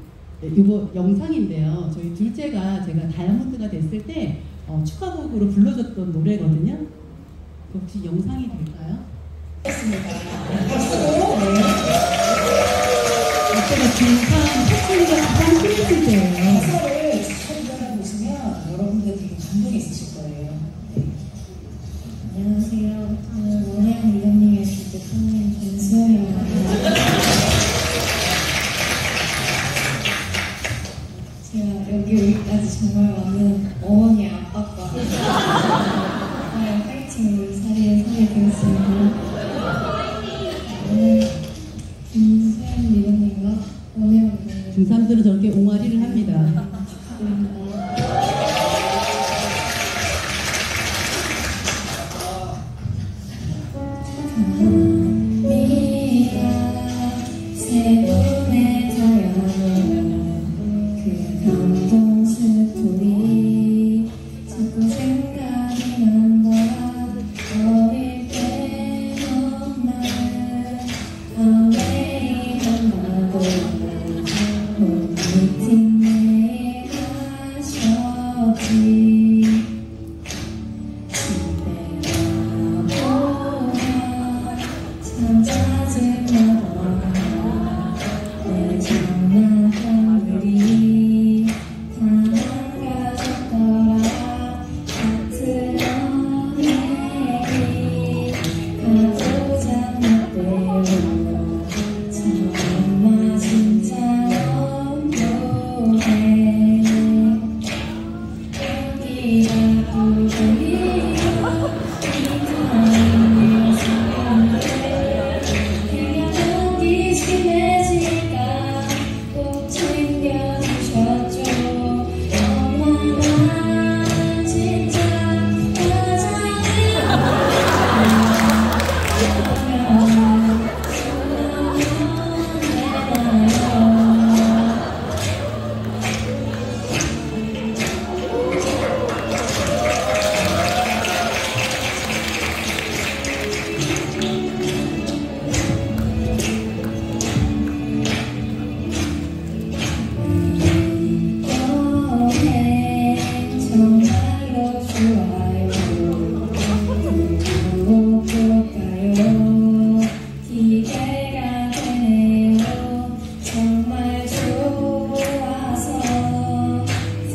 이거 영상인데요. 저희 둘째가 제가 다이아몬드가 됐을 때 축하곡으로 불러줬던 노래거든요. 혹시 영상이 될까요? 됐습니다. 그때가 중3 첫 가장 힘들 때예요. 가사를 잘 들어보시면 여러분들 되게 감동이 있으실 거예요. 네. 안녕하세요. 저는 원혜영 리더님의 둘째 손님 김수영입니다. 제가 여기까지 정말 많은 어머니, 아빠과 정말 파이팅으로 이 자리에 서게 되었습니다. 오늘 김수영 리더님과 원혜영 리더님 중3들은 저렇게 옹알이를 합니다. 축하드립니다. 세 분의 자연은 그 감동 스토리 자꾸 생각이 난다. 어릴 때 엄마는 아메이 만나고 홈미팅 매일 하셨지. 집에 와보면 참 짜증나더라. 내 장난감들이 다 망가졌더라. 같은 얘기 가보자 못돼요. 참 엄마 진짜 너무해. 여기가 불길이야. 이상한 생각인데 그냥 호기심해질까 꼭 챙겨주셨죠. 엄마가 진짜 여행 정말로 좋아요. 그리고 볼까요? 기대가 되네요. 정말 좋아서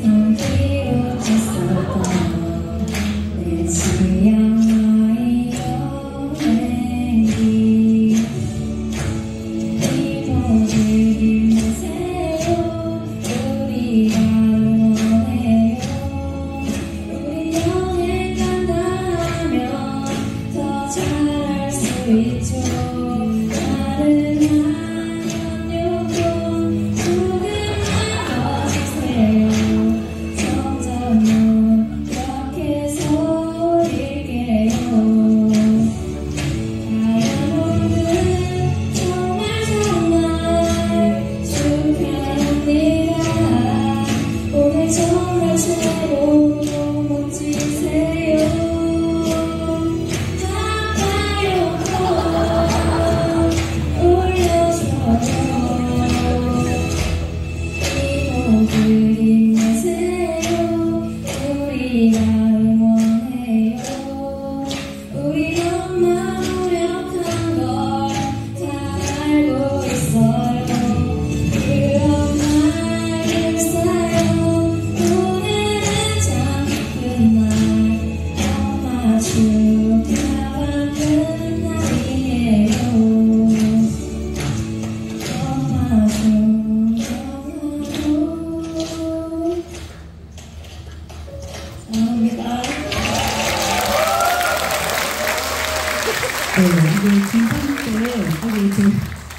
삼키로 쳤었던 내 취향와의 여행기 이곳을 힘내세요. 우리가 응원해요. 우리 여행 간다면 더 잘할 수 있죠. 나른한 연료도 조금만 더 주세요. 점점 이렇게 소릴게요. 다이아몬드 정말 축하합니다. 오늘 정말 최고로 멋지세요. 아파요 올려줘요. 이모들 힘내세요. 우리가 응원해요. 우리 엄마 노력한 걸 다 알고 있어요. 그런 말 있어요. 오늘은 참 기쁜 날. 엄마 축하받는 날이에요. 엄마 축하하고 감사합니다. 네, 이게 중3 때 이렇게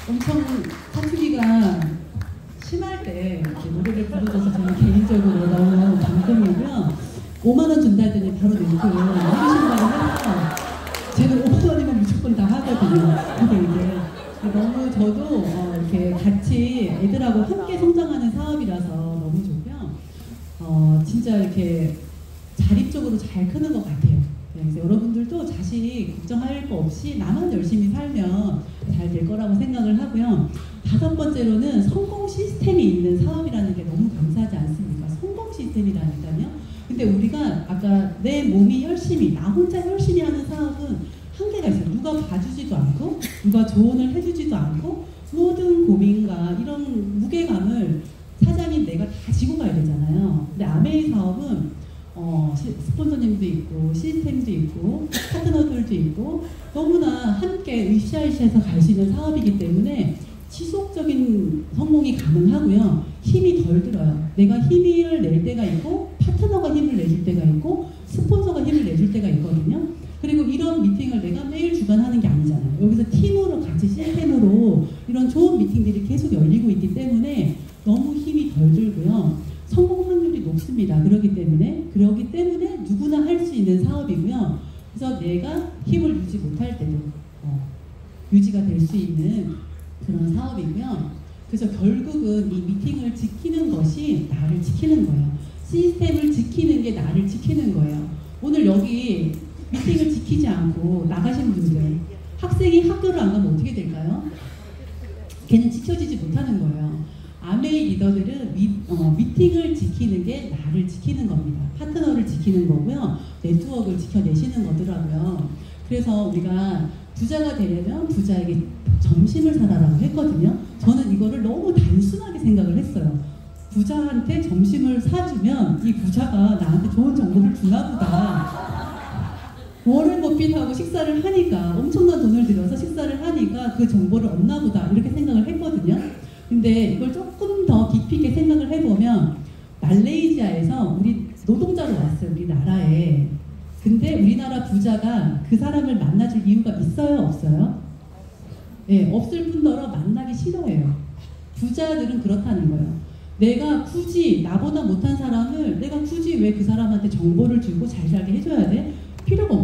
엄청 사춘기가 심할 때 때 이렇게 노래를 불러줘서 저는 개인적으로 너무 감동이고요. 5만 원 준다 했더니 바로 내고 해주신다고 해서 쟤는 5만 원이면 무조건 다 하거든요. 근데 이제 너무 저도 이렇게 같이 애들하고 함께 성장하는 사업이라서 너무 좋고요. 진짜 이렇게 자립적으로 잘 크는 것 같아요. 그래서 여러분들도 자식 걱정할 거 없이 나만 열심히 살면 잘 될 거라고 생각을 하고요. 5번째로는 성공 시스템이 있는 사업이라는 게 너무 감사하지 않습니까? 성공 시스템이라니까요. 근데 우리가 아까 내 몸이 열심히, 나 혼자 열심히 하는 사업은 한계가 있어요. 누가 봐주지도 않고, 누가 조언을 해주지도 않고, 모든 고민과 이런 무게감을 사장인 내가 다 지고 가야 되잖아요. 근데 아메이 사업은 스폰서님도 있고 시스템도 있고 파트너들도 있고 너무나 함께 으쌰으쌰해서 갈 수 있는 사업이기 때문에 지속적인 성공이 가능하고요. 힘이 덜 들어요. 내가 힘을 낼 때가 있고 파트너가 힘을 내줄 때가 있고 스폰서가 힘을 내줄 때가 있거든요. 그리고 이런 미팅을 내가 매일 주관하는 게 아니잖아요. 여기서 팀으로 같이 시스템으로 이런 좋은 미팅들이 계속 열리고 있기 때문에 너무 힘이 덜 들고요. 성공 확률이 높습니다. 그렇기 때문에 누구나 할 수 있는 사업이고요. 그래서 내가 힘을 유지 못할 때도 유지가 될 수 있는 그런 사업이고요. 그래서 결국은 이 미팅을 지키는 것이 나를 지키는 거예요. 시스템을 지키는 게 나를 지키는 거예요. 오늘 여기 미팅을 지키지 않고 나가신 분들, 학생이 학교를 안 가면 어떻게 될까요? 걔는 지켜지지 못하는 거예요. 아메이 리더들은 미팅을 지키는 게 나를 지키는 겁니다. 파트너를 지키는 거고요. 네트워크를 지켜내시는 거더라고요. 그래서 우리가 부자가 되려면 부자에게 점심을 사라라고 했거든요. 저는 이거를 너무 단순하게 생각을 했어요. 부자한테 점심을 사주면 이 부자가 나한테 좋은 정보를 주나 보다. 워렌 버핏하고 식사를 하니까 엄청난 돈을 들여서 식사를 하니까 그 정보를 얻나 보다 이렇게 생각을 했거든요. 근데 이걸 조금 더 깊이 있게 생각을 해보면 말레이시아에서 우리 노동자로 왔어요. 우리나라에. 근데 우리나라 부자가 그 사람을 만나줄 이유가 있어요? 없어요? 네, 없을 뿐더러 만나기 싫어해요. 부자들은 그렇다는 거예요. 내가 굳이 나보다 못한 사람을 내가 굳이 왜 그 사람한테 정보를 주고 잘 살게 해줘야 돼?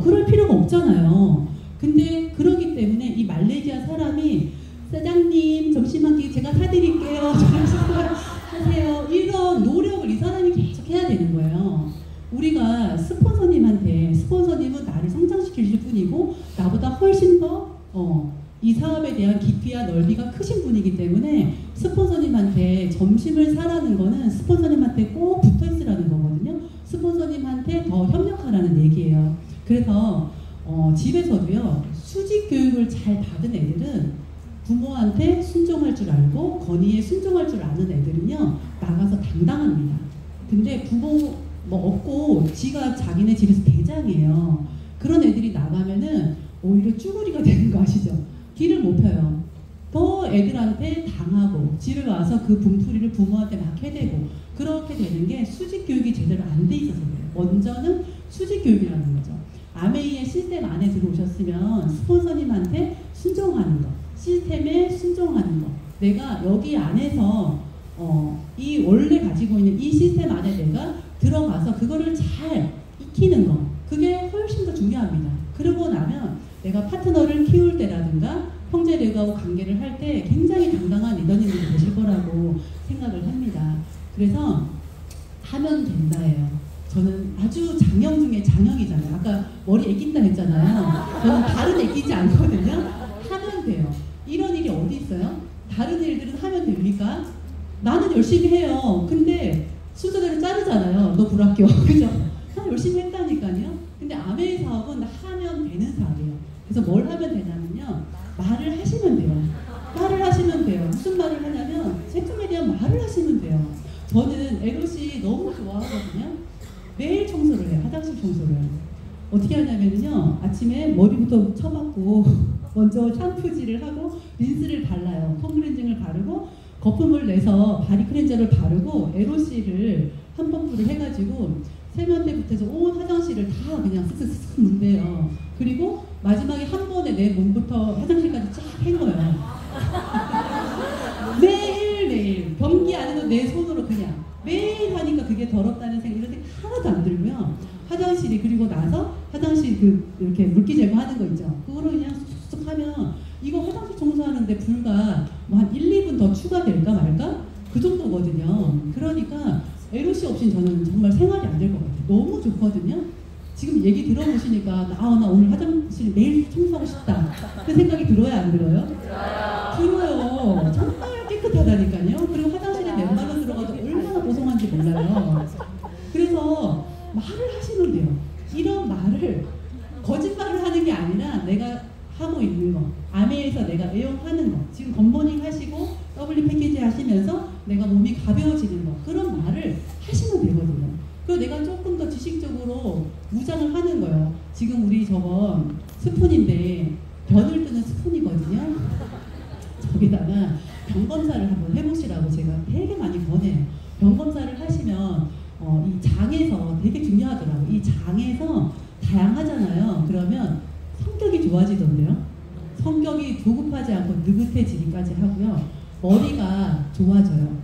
그럴 필요가 없잖아요. 근데 그러기 때문에 이 말레이시아 사람이 사장님 점심 한 끼 제가 사드릴게요. 하세요. 이런 노력을 이 사람이 계속 해야 되는 거예요. 우리가 스폰서님은 나를 성장시킬 뿐이고 나보다 훨씬 더 이 사업에 대한 깊이와 넓이가 크신 분이기 때문에 스폰서님한테 점심을 사라는 거는 스폰서님한테 꼭 붙어있으라는 거거든요. 스폰서님한테 더 협력하라는 얘기예요. 그래서 집에서도요. 수직 교육을 잘 받은 애들은 부모한테 순종할 줄 알고 건의에 순종할 줄 아는 애들은요 나가서 당당합니다. 근데 부모 없고 지가 자기네 집에서 대장이에요. 그런 애들이 나가면은 오히려 쭈구리가 되는 거 아시죠? 길을 못 펴요. 더 애들한테 당하고 집에 와서 그 분풀이를 부모한테 막 해대고 그렇게 되는 게 수직 교육이 제대로 안 돼 있어서 그래요. 먼저는 수직 교육이라는 거죠. 아메이의 시스템 안에 들어오셨으면 스폰서님한테 순종하는 거, 시스템에 순종하는 거. 내가 여기 안에서 이 원래 가지고 있는 이 시스템 안에 내가 들어가서 그거를 잘 익히는 거. 그게 훨씬 더 중요합니다. 그러고 나면 내가 파트너를 키울 때라든가 형제들과의 관계를 할 때 굉장히 당당한 리더님들이 되실 거라고 생각을 합니다. 그래서 하면 된다예요. 저는 아주 장형 중에 장형이잖아요. 아까 머리 애낀다 했잖아요. 저는 다른 애끼지 않거든요. 하면 돼요. 이런 일이 어디 있어요? 다른 일들은 하면 됩니까? 나는 열심히 해요. 근데 순서대로 자르잖아요. 너 불합격. 그죠? 나 열심히 했다니까요. 근데 아메이 사업은 하면 되는 사업이에요. 그래서 뭘 하면 되냐면요. 말을 하시면 돼요. 말을 하시면 돼요. 무슨 말을 하냐면 제품에 대한 말을 하시면 돼요. 저는 LOC 너무 좋아하거든요. 매일 청소를 해요. 화장실 청소를. 어떻게 하냐면요. 아침에 머리부터 쳐박고 먼저 샴푸질을 하고 린스를 발라요. 폼클렌징을 바르고 거품을 내서 바디 클렌저를 바르고 LOC를 한 펌프를 해가지고 세면대부터 해서 온 화장실을 다 그냥 쓱쓱쓱 문대요. 그리고 마지막에 한 번에 내 몸부터 화장실까지 쫙 한 거예요. 매일매일 변기 안에도 내 손으로 그냥 매일 하니까 그게 더럽다는 생각 이런 생각 하나도 안 들고요. 화장실이 그리고 나서 화장실 이렇게 물기 제거하는 거 있죠. 그거로 그냥 쑥쑥 하면 이거 화장실 청소하는데 불과 뭐 한 1, 2분 더 추가될까 말까? 그 정도거든요. 그러니까 LOC 없인 저는 정말 생활이 안 될 것 같아요. 너무 좋거든요. 지금 얘기 들어보시니까 나 오늘 화장실 매일 청소하고 싶다. 그 생각이 들어요, 안 들어요? 들어요. 정말 깨끗하다니까요. 그리고 화장실에 맨발로 들어가도 얼마나 보송한지 몰라요. 그래서 말을 하시면 돼요. 이런 말을 거짓말을 하는 게 아니라 내가 하고 있는 거, 아메에서 내가 애용하는 거, 지금 굿모닝 하시고 W 패키지 하시면서 내가 몸이 가벼워지는 거, 그런 말을 하시면 되거든요. 그리고 내가 조금 더 지식적으로 무장을 하는 거예요. 지금 우리 저건 스푼인데 변을 뜨는 스푼이거든요. 저기다가 병 검사를 한번 해보시라고 제가 되게 많이 권해요. 병 검사를 하시면 이 장에서 되게 중요하더라고요. 이 장에서 다양하잖아요. 그러면 성격이 좋아지던데요. 성격이 조급하지 않고 느긋해지기까지 하고요. 머리가 좋아져요.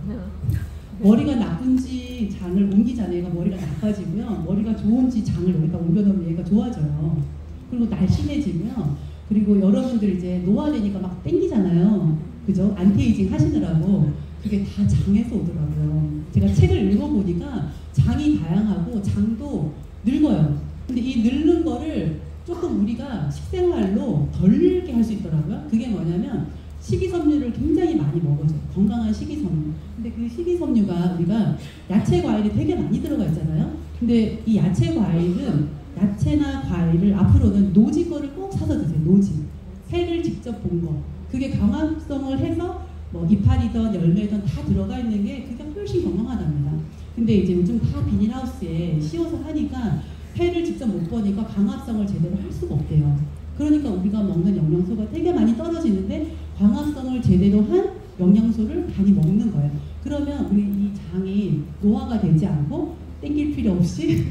머리가 나쁜지 장을 옮기잖아요. 얘가 머리가 나빠지고요. 머리가 좋은지 장을 여기다 옮겨놓으면 얘가 좋아져요. 그리고 날씬해지고요. 그리고 여러분들 이제 노화되니까 막 땡기잖아요. 그죠? 안티에이징 하시느라고 그게 다 장에서 오더라고요. 제가 책을 읽어보니까 장이 다양하고 장도 늙어요. 근데 이 늙는 거를 조금 우리가 식생활로 덜 늙게 할 수 있더라고요. 그게 뭐냐면 식이섬유를 굉장히 많이 먹어줘요. 건강한 식이섬유. 근데 그 식이섬유가 우리가 야채 과일이 되게 많이 들어가 있잖아요. 근데 이 야채 과일은 야채나 과일을 앞으로는 노지 거를 꼭 사서 드세요. 노지. 해를 직접 본 거. 그게 강화성을 해서 뭐 이파리든 열매든 다 들어가 있는 게 그게 훨씬 건강하답니다. 근데 이제 요즘 다 비닐하우스에 씌워서 하니까 해를 직접 못 보니까 강화성을 제대로 할 수가 없대요. 그러니까 우리가 먹는 영양소가 되게 많이 떨어지는데 광합성을 제대로 한 영양소를 많이 먹는 거예요. 그러면 우리 이 장이 노화가 되지 않고 땡길 필요 없이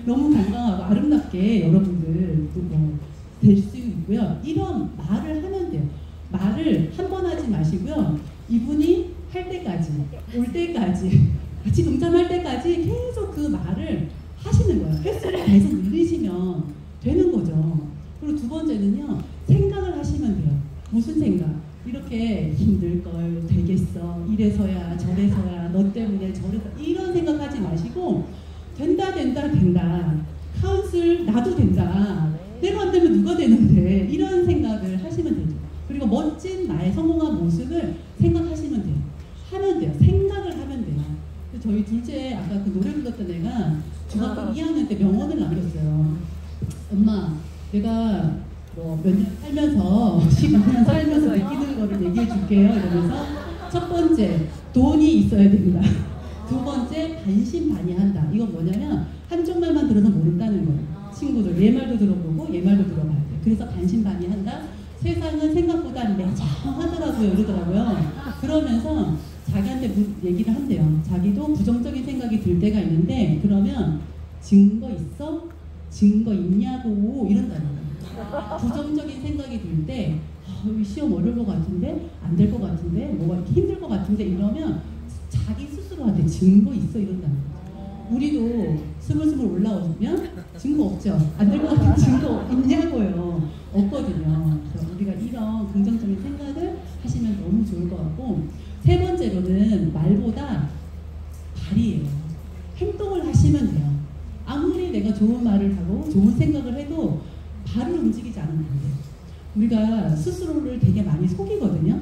너무 건강하고 아름답게 여러분들 될 수 있고요. 이런 말을 하면 돼요. 말을 한 번 하지 마시고요. 이분이 할 때까지, 올 때까지, 같이 동참할 때까지 계속 그 말을 하시는 거예요. 횟수를 계속 늘리시면 되는 거죠. 그리고 두 번째는요. 생각을 하시면 돼요. 무슨 생각? 이렇게 힘들걸, 되겠어, 이래서야 저래서야, 너 때문에 저래서, 이런 생각하지 마시고 된다 카운슬 나도 된다, 내가 안 되면 누가 되는데, 이런 생각을 하시면 되죠. 그리고 멋진 나의 성공한 모습을 생각하시면 돼요. 하면 돼요. 생각을 하면 돼요. 저희 둘째 아까 그 노래 불렀던 애가 중학교 2학년 때 명언을 남겼어요. 엄마, 내가 뭐 몇 년 살면서 15년 살면서 느끼는 거를 얘기해 줄게요. 이러면서 첫 번째, 돈이 있어야 된다. 두 번째, 반신반의한다. 이건 뭐냐면 한쪽 말만 들어서 모른다는 거예요. 친구들 얘 말도 들어보고 얘 말도 들어봐야 돼. 그래서 반신반의한다. 세상은 생각보다 매정하더라고요. 이러더라고요. 그러면서 자기한테 얘기를 한대요. 자기도 부정적인 생각이 들 때가 있는데 그러면 증거 있어? 증거 있냐고 이런다는 거예요. 부정적인 생각이 들 때 시험 어려울 것 같은데, 안 될 것 같은데, 뭐가 힘들 것 같은데 이러면 자기 스스로한테 증거 있어 이런다는 거예요. 우리도 스물스물 올라오면 증거 없죠. 안 될 것 같은 증거 있냐고요. 없거든요. 그래서 우리가 이런 긍정적인 생각을 하시면 너무 좋을 것 같고, 세 번째로는 말보다 발이에요. 행동을 하시면 돼요. 아무리 내가 좋은 말을 하고 좋은 생각을 해도 발을 움직이지 않으면 안 돼요. 우리가 스스로를 되게 많이 속이거든요.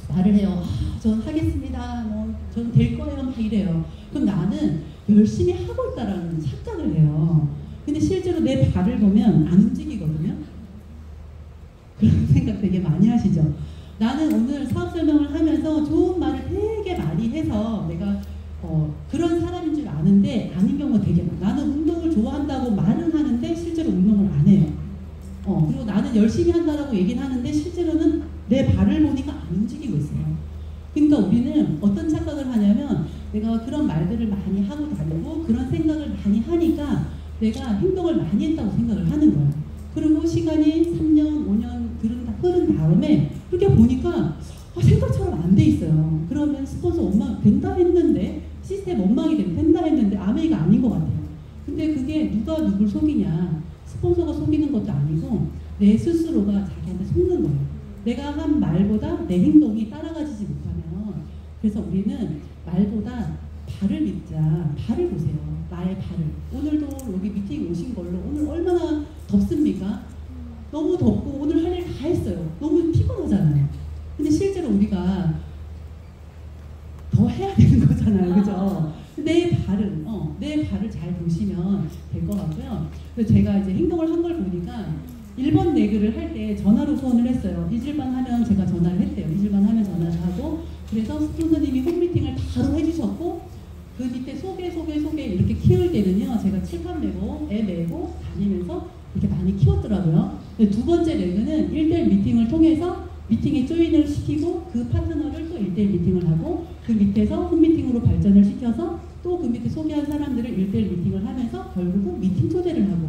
말을 해요. 전 하겠습니다. 전 될 거예요. 막 이래요. 그럼 나는 열심히 하고 있다라는 착각을 해요. 근데 실제로 내 발을 보면 안 움직이거든요. 그런 생각 되게 많이 하시죠. 나는 오늘 사업 설명을 하면서 좋은 말을 되게 많이 해서 내가 그런 사람인 줄 아는데 아닌 경우가 되게 많아요. 나는 운동을 좋아한다고 말은 하는데 실제로 운동을 안 해요. 그리고 나는 열심히 한다라고 얘기는 하는데 실제로는 내 발을 보니까 안 움직이고 있어요. 그러니까 우리는 어떤 착각을 하냐면 내가 그런 말들을 많이 하고 다니고 그런 생각을 많이 하니까 내가 행동을 많이 했다고 생각을 하는 거예요. 그리고 시간이 3년, 5년 흐른 다음에 그렇게 보니까 생각처럼 안 돼 있어요. 그러면 스폰서 원망 된다 했는데, 시스템 원망이 된다 했는데 아메이가 아닌 것 같아요. 근데 그게 누가 누굴 속이냐, 스폰서가 속이는 것도 아니고 내 스스로가 자기한테 속는 거예요. 내가 한 말보다 내 행동이 따라가지지 못하면. 그래서 우리는 말보다 발을 믿자. 발을 보세요. 나의 발을. 오늘도 여기 미팅 오신 걸로, 오늘 얼마나 덥습니까? 너무 덥고 오늘 할 일 다 했어요. 너무 피곤하잖아요. 근데 실제로 우리가 더 해야 되는 거잖아요. 그죠? 내 발을 잘 보시면 될 것 같고요. 그래서 제가 이제 행동을 한 걸 보니까 1번 레그를 할 때 전화로 소원을 했어요. 잊을만 하면 제가 전화를 했대요. 잊을만 하면 전화를 하고, 그래서 스폰서님이 홈미팅을 바로 해주셨고, 그 밑에 소개 이렇게 키울 때는요, 제가 칠판 메고 애 메고 다니면서 이렇게 많이 키웠더라고요. 두 번째 레그는 1대1 미팅을 통해서 미팅에 조인을 시키고, 그 파트너를 또 1대1 미팅을 하고, 그 밑에서 홈미팅으로 발전을 시켜서 또 그 밑에 소개한 사람들을 1대1 미팅을 하면서 결국은 미팅 초대를 하고,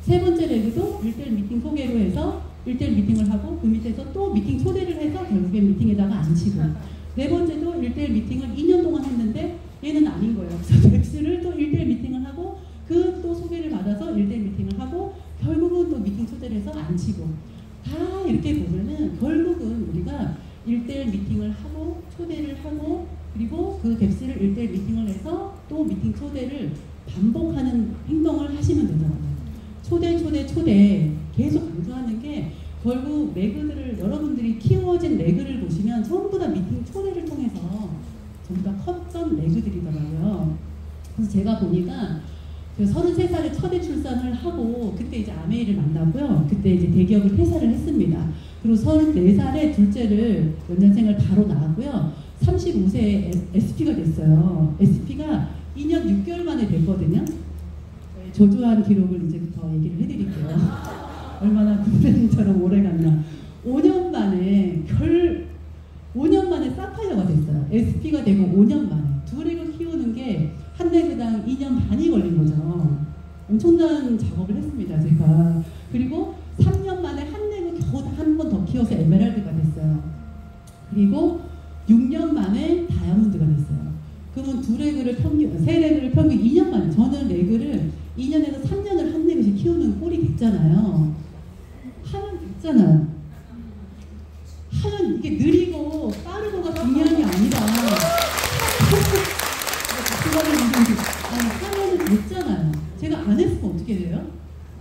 세 번째 레그도 1대1 미팅 소개로 해서 1대1 미팅을 하고, 그 밑에서 또 미팅 초대를 해서 결국엔 미팅에다가 앉히고, 네 번째도 1대1 미팅을 2년 동안 했는데 얘는 아닌 거예요. 그래서 덱스를 또 1대1 미팅을 하고, 그 또 소개를 받아서 1대1 미팅을 하고, 결국은 또 미팅 초대를 해서 앉히고, 다 이렇게 보면은 결국은 우리가 1대1 미팅을 하고 초대를 하고, 그리고 그 덱스를 1대1 미팅을 해서 또 미팅 초대를 반복하는 행동을 하시면 되잖아요. 초대 계속 강조하는 게, 결국 레그들을, 여러분들이 키워진 레그를 보시면 전부 다 미팅 초대를 통해서 전부 다 컸던 레그들이더라고요. 그래서 제가 보니까 그 33살에 첫애 출산을 하고, 그때 이제 아메이를 만나고요. 그때 이제 대기업을 퇴사를 했습니다. 그리고 34살에 둘째를 연년생을 바로 낳았고요. 35세에 SP가 됐어요. SP가 2년 6개월 만에 됐거든요. 조조한 기록을 이제부터 얘기를 해드릴게요. 얼마나 군대님처럼 오래 갔나. 5년 만에 사파이어가 됐어요. SP가 되고 5년 만에. 두 레그 키우는 게 한 레그당 2년 반이 걸린 거죠. 엄청난 작업을 했습니다, 제가. 그리고 3년 만에 한 레그 겨우 한 번 더 키워서 에메랄드가 됐어요. 그리고 6년 만에 다이아몬드가 됐어요. 그러면 세 레그를 평균 2년 만에. 저는 레그를 2년에서 3년을 한 레그씩 키우는 꼴이 됐잖아요. 하면 됐잖아요. 하면 이게 느리고 빠르고가 중요한 게 아니라 하면은 됐잖아요. 제가 안 했으면 어떻게 돼요?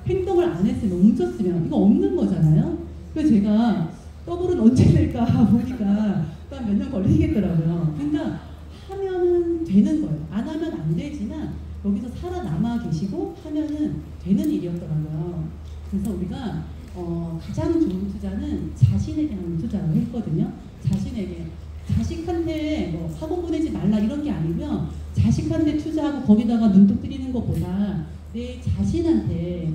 행동을 안 했으면, 멈췄으면 이거 없는 거잖아요. 그래서 제가 더블은 언제 낼까 보니까 또 몇 년 걸리겠더라고요. 그러니까 하면은 되는 거예요. 안 하면 안 되지만 여기서 살아남아 계시고 하면은 되는 일이었더라고요. 그래서 우리가 가장 좋은 투자는 자신에게 하는 투자라고 했거든요. 자신에게. 자식한테 뭐 학원 보내지 말라 이런 게 아니고요. 자식한테 투자하고 거기다가 눈독 들이는 것보다 내 자신한테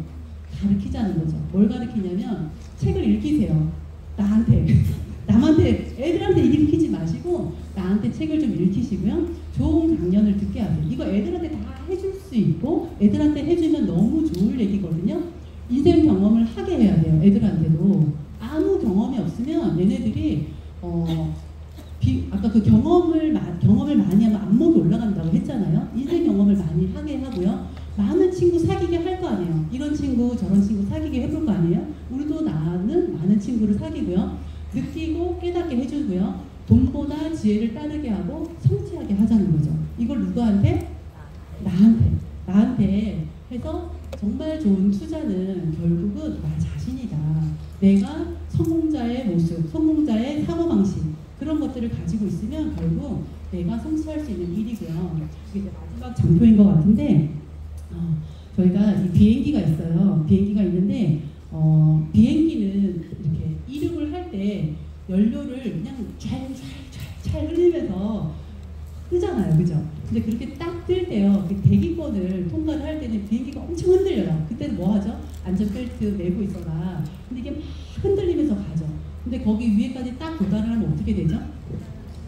가르치자는 거죠. 뭘 가르치냐면, 책을 읽히세요. 남한테, 애들한테 읽히지 마시고 나한테 책을 좀 읽히시고요. 좋은 강연을 듣게 하세요. 이거 애들한테 다 해줄 수 있고, 애들한테 해주면 너무 좋을 얘기거든요. 인생 경험을 하게 해야 돼요. 애들한테도. 아무 경험이 없으면 얘네들이 아까 그 경험을 많이 하면 안목이 올라간다고 했잖아요. 인생 경험을 많이 하게 하고요. 많은 친구 사귀게 할 거 아니에요. 이런 친구 저런 친구 사귀게 해볼 거 아니에요. 우리도 나는 많은 친구를 사귀고요. 느끼고 깨닫게 해주고요. 돈보다 지혜를 따르게 하고 성취하게 하자는 거죠. 이걸 누구한테? 나한테 해서 정말 좋은 투자는 결국은 나 자신이다. 내가 성공자의 모습, 성공자의 사고방식, 그런 것들을 가지고 있으면 결국 내가 성취할 수 있는 일이고요. 이게 이제 마지막 장표인 것 같은데, 저희가 이 비행기가 있어요. 비행기가 있는데, 비행기는 이렇게 이륙을 할 때 연료를 그냥 잘 흘리면서 뜨잖아요. 그죠? 근데 그렇게 딱 뜰 때요, 그 대기권을 통과를 할 때는 비행기가 엄청 흔들려요. 그때는 뭐 하죠? 안전벨트 메고 있어라. 근데 이게 막 흔들리면서 가죠. 근데 거기 위에까지 딱 도달을 하면 어떻게 되죠?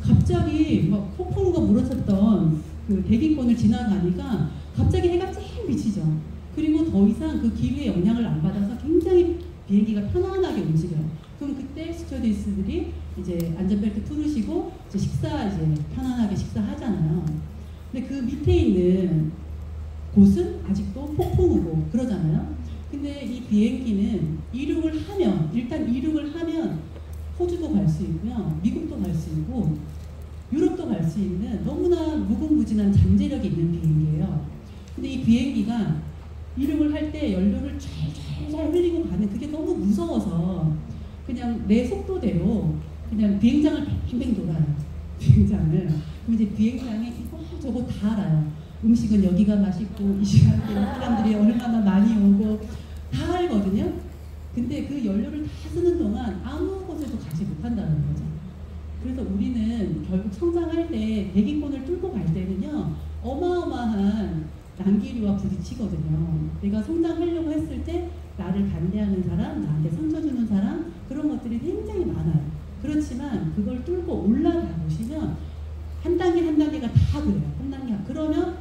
갑자기 막 폭풍우가 몰아쳤던 그 대기권을 지나가니까 갑자기 해가 쨍 비치죠. 그리고 더 이상 그 기후의 영향을 안 받아서 굉장히 비행기가 편안하게 움직여요. 그럼 그때 스튜어디스들이 이제 안전벨트 풀으시고 이제 편안하게 식사하잖아요. 근데 그 밑에 있는 곳은 아직도 폭풍우고 그러잖아요. 근데 이 비행기는 일단 이륙을 하면 호주도 갈 수 있고요, 미국도 갈 수 있고 유럽도 갈 수 있는 너무나 무궁무진한 잠재력이 있는 비행기예요. 근데 이 비행기가 이륙을 할 때 연료를 잘 흘리고 가는 그게 너무 무서워서 그냥 내 속도대로 그냥 비행장을 뱅뱅 돌아요. 비행장을. 그럼 이제 비행장에 이거 저거 다 알아요. 음식은 여기가 맛있고 이 시간대 사람들이 얼마나 많이 오고 다 알거든요. 근데 그 연료를 다 쓰는 동안 아무 곳에도 가지 못한다는 거죠. 그래서 우리는 결국 성장할 때 대기권을 뚫고 갈 때는요, 어마어마한 난기류와 부딪히거든요. 내가 성장하려고 했을 때 나를 반대하는 사람, 나한테 상처 주는 사람, 그런 것들이 굉장히 많아요. 그렇지만 그걸 뚫고 올라가 보시면 한 단계 한 단계가 다 그래요. 한 단계. 그러면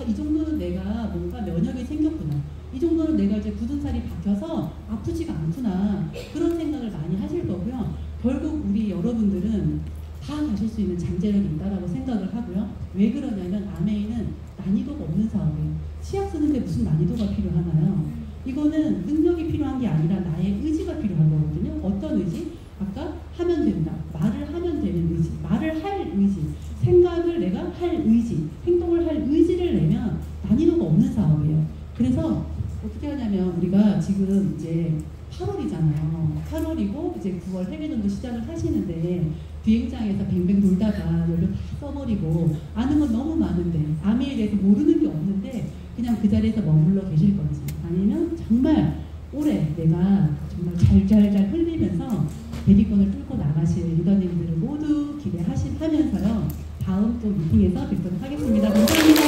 이 정도는 내가 뭔가 면역이 생겼구나. 이 정도는 내가 이제 굳은 살이 박혀서 아프지가 않구나. 그런 생각을 많이 하실 거고요. 결국 우리 여러분들은 다 가실 수 있는 잠재력이 있다라고 생각을 하고요. 왜 그러냐면 아메이는 난이도가 없는 사업이에요. 치약 쓰는데 무슨 난이도가 필요하나요? 이거는 능력이 필요한 게 아니라 나의 의지가 필요한 거거든요. 어떤 의지? 아까 하면 된다. 말을 하면 되는 의지. 말을 할 의지. 생각을 내가 할 의지. 행동을 할 의지를 내면 난이도가 없는 사업이에요. 그래서 어떻게 하냐면 우리가 지금 이제 8월이잖아요. 8월이고 이제 9월 해외전도 시작을 하시는데 비행장에서 뱅뱅 돌다가 연료 다 써버리고 아는 건 너무 많은데 아미에 대해서 모르는 게 없는데 그냥 그 자리에서 머물러 계실 건지, 아니면 정말 올해 내가 정말 잘 흘리면서 대기권을 뚫고 나가실 리더님들을 모두 기대하면서요. 다음 또 미팅에서 뵙도록 하겠습니다. 감사합니다.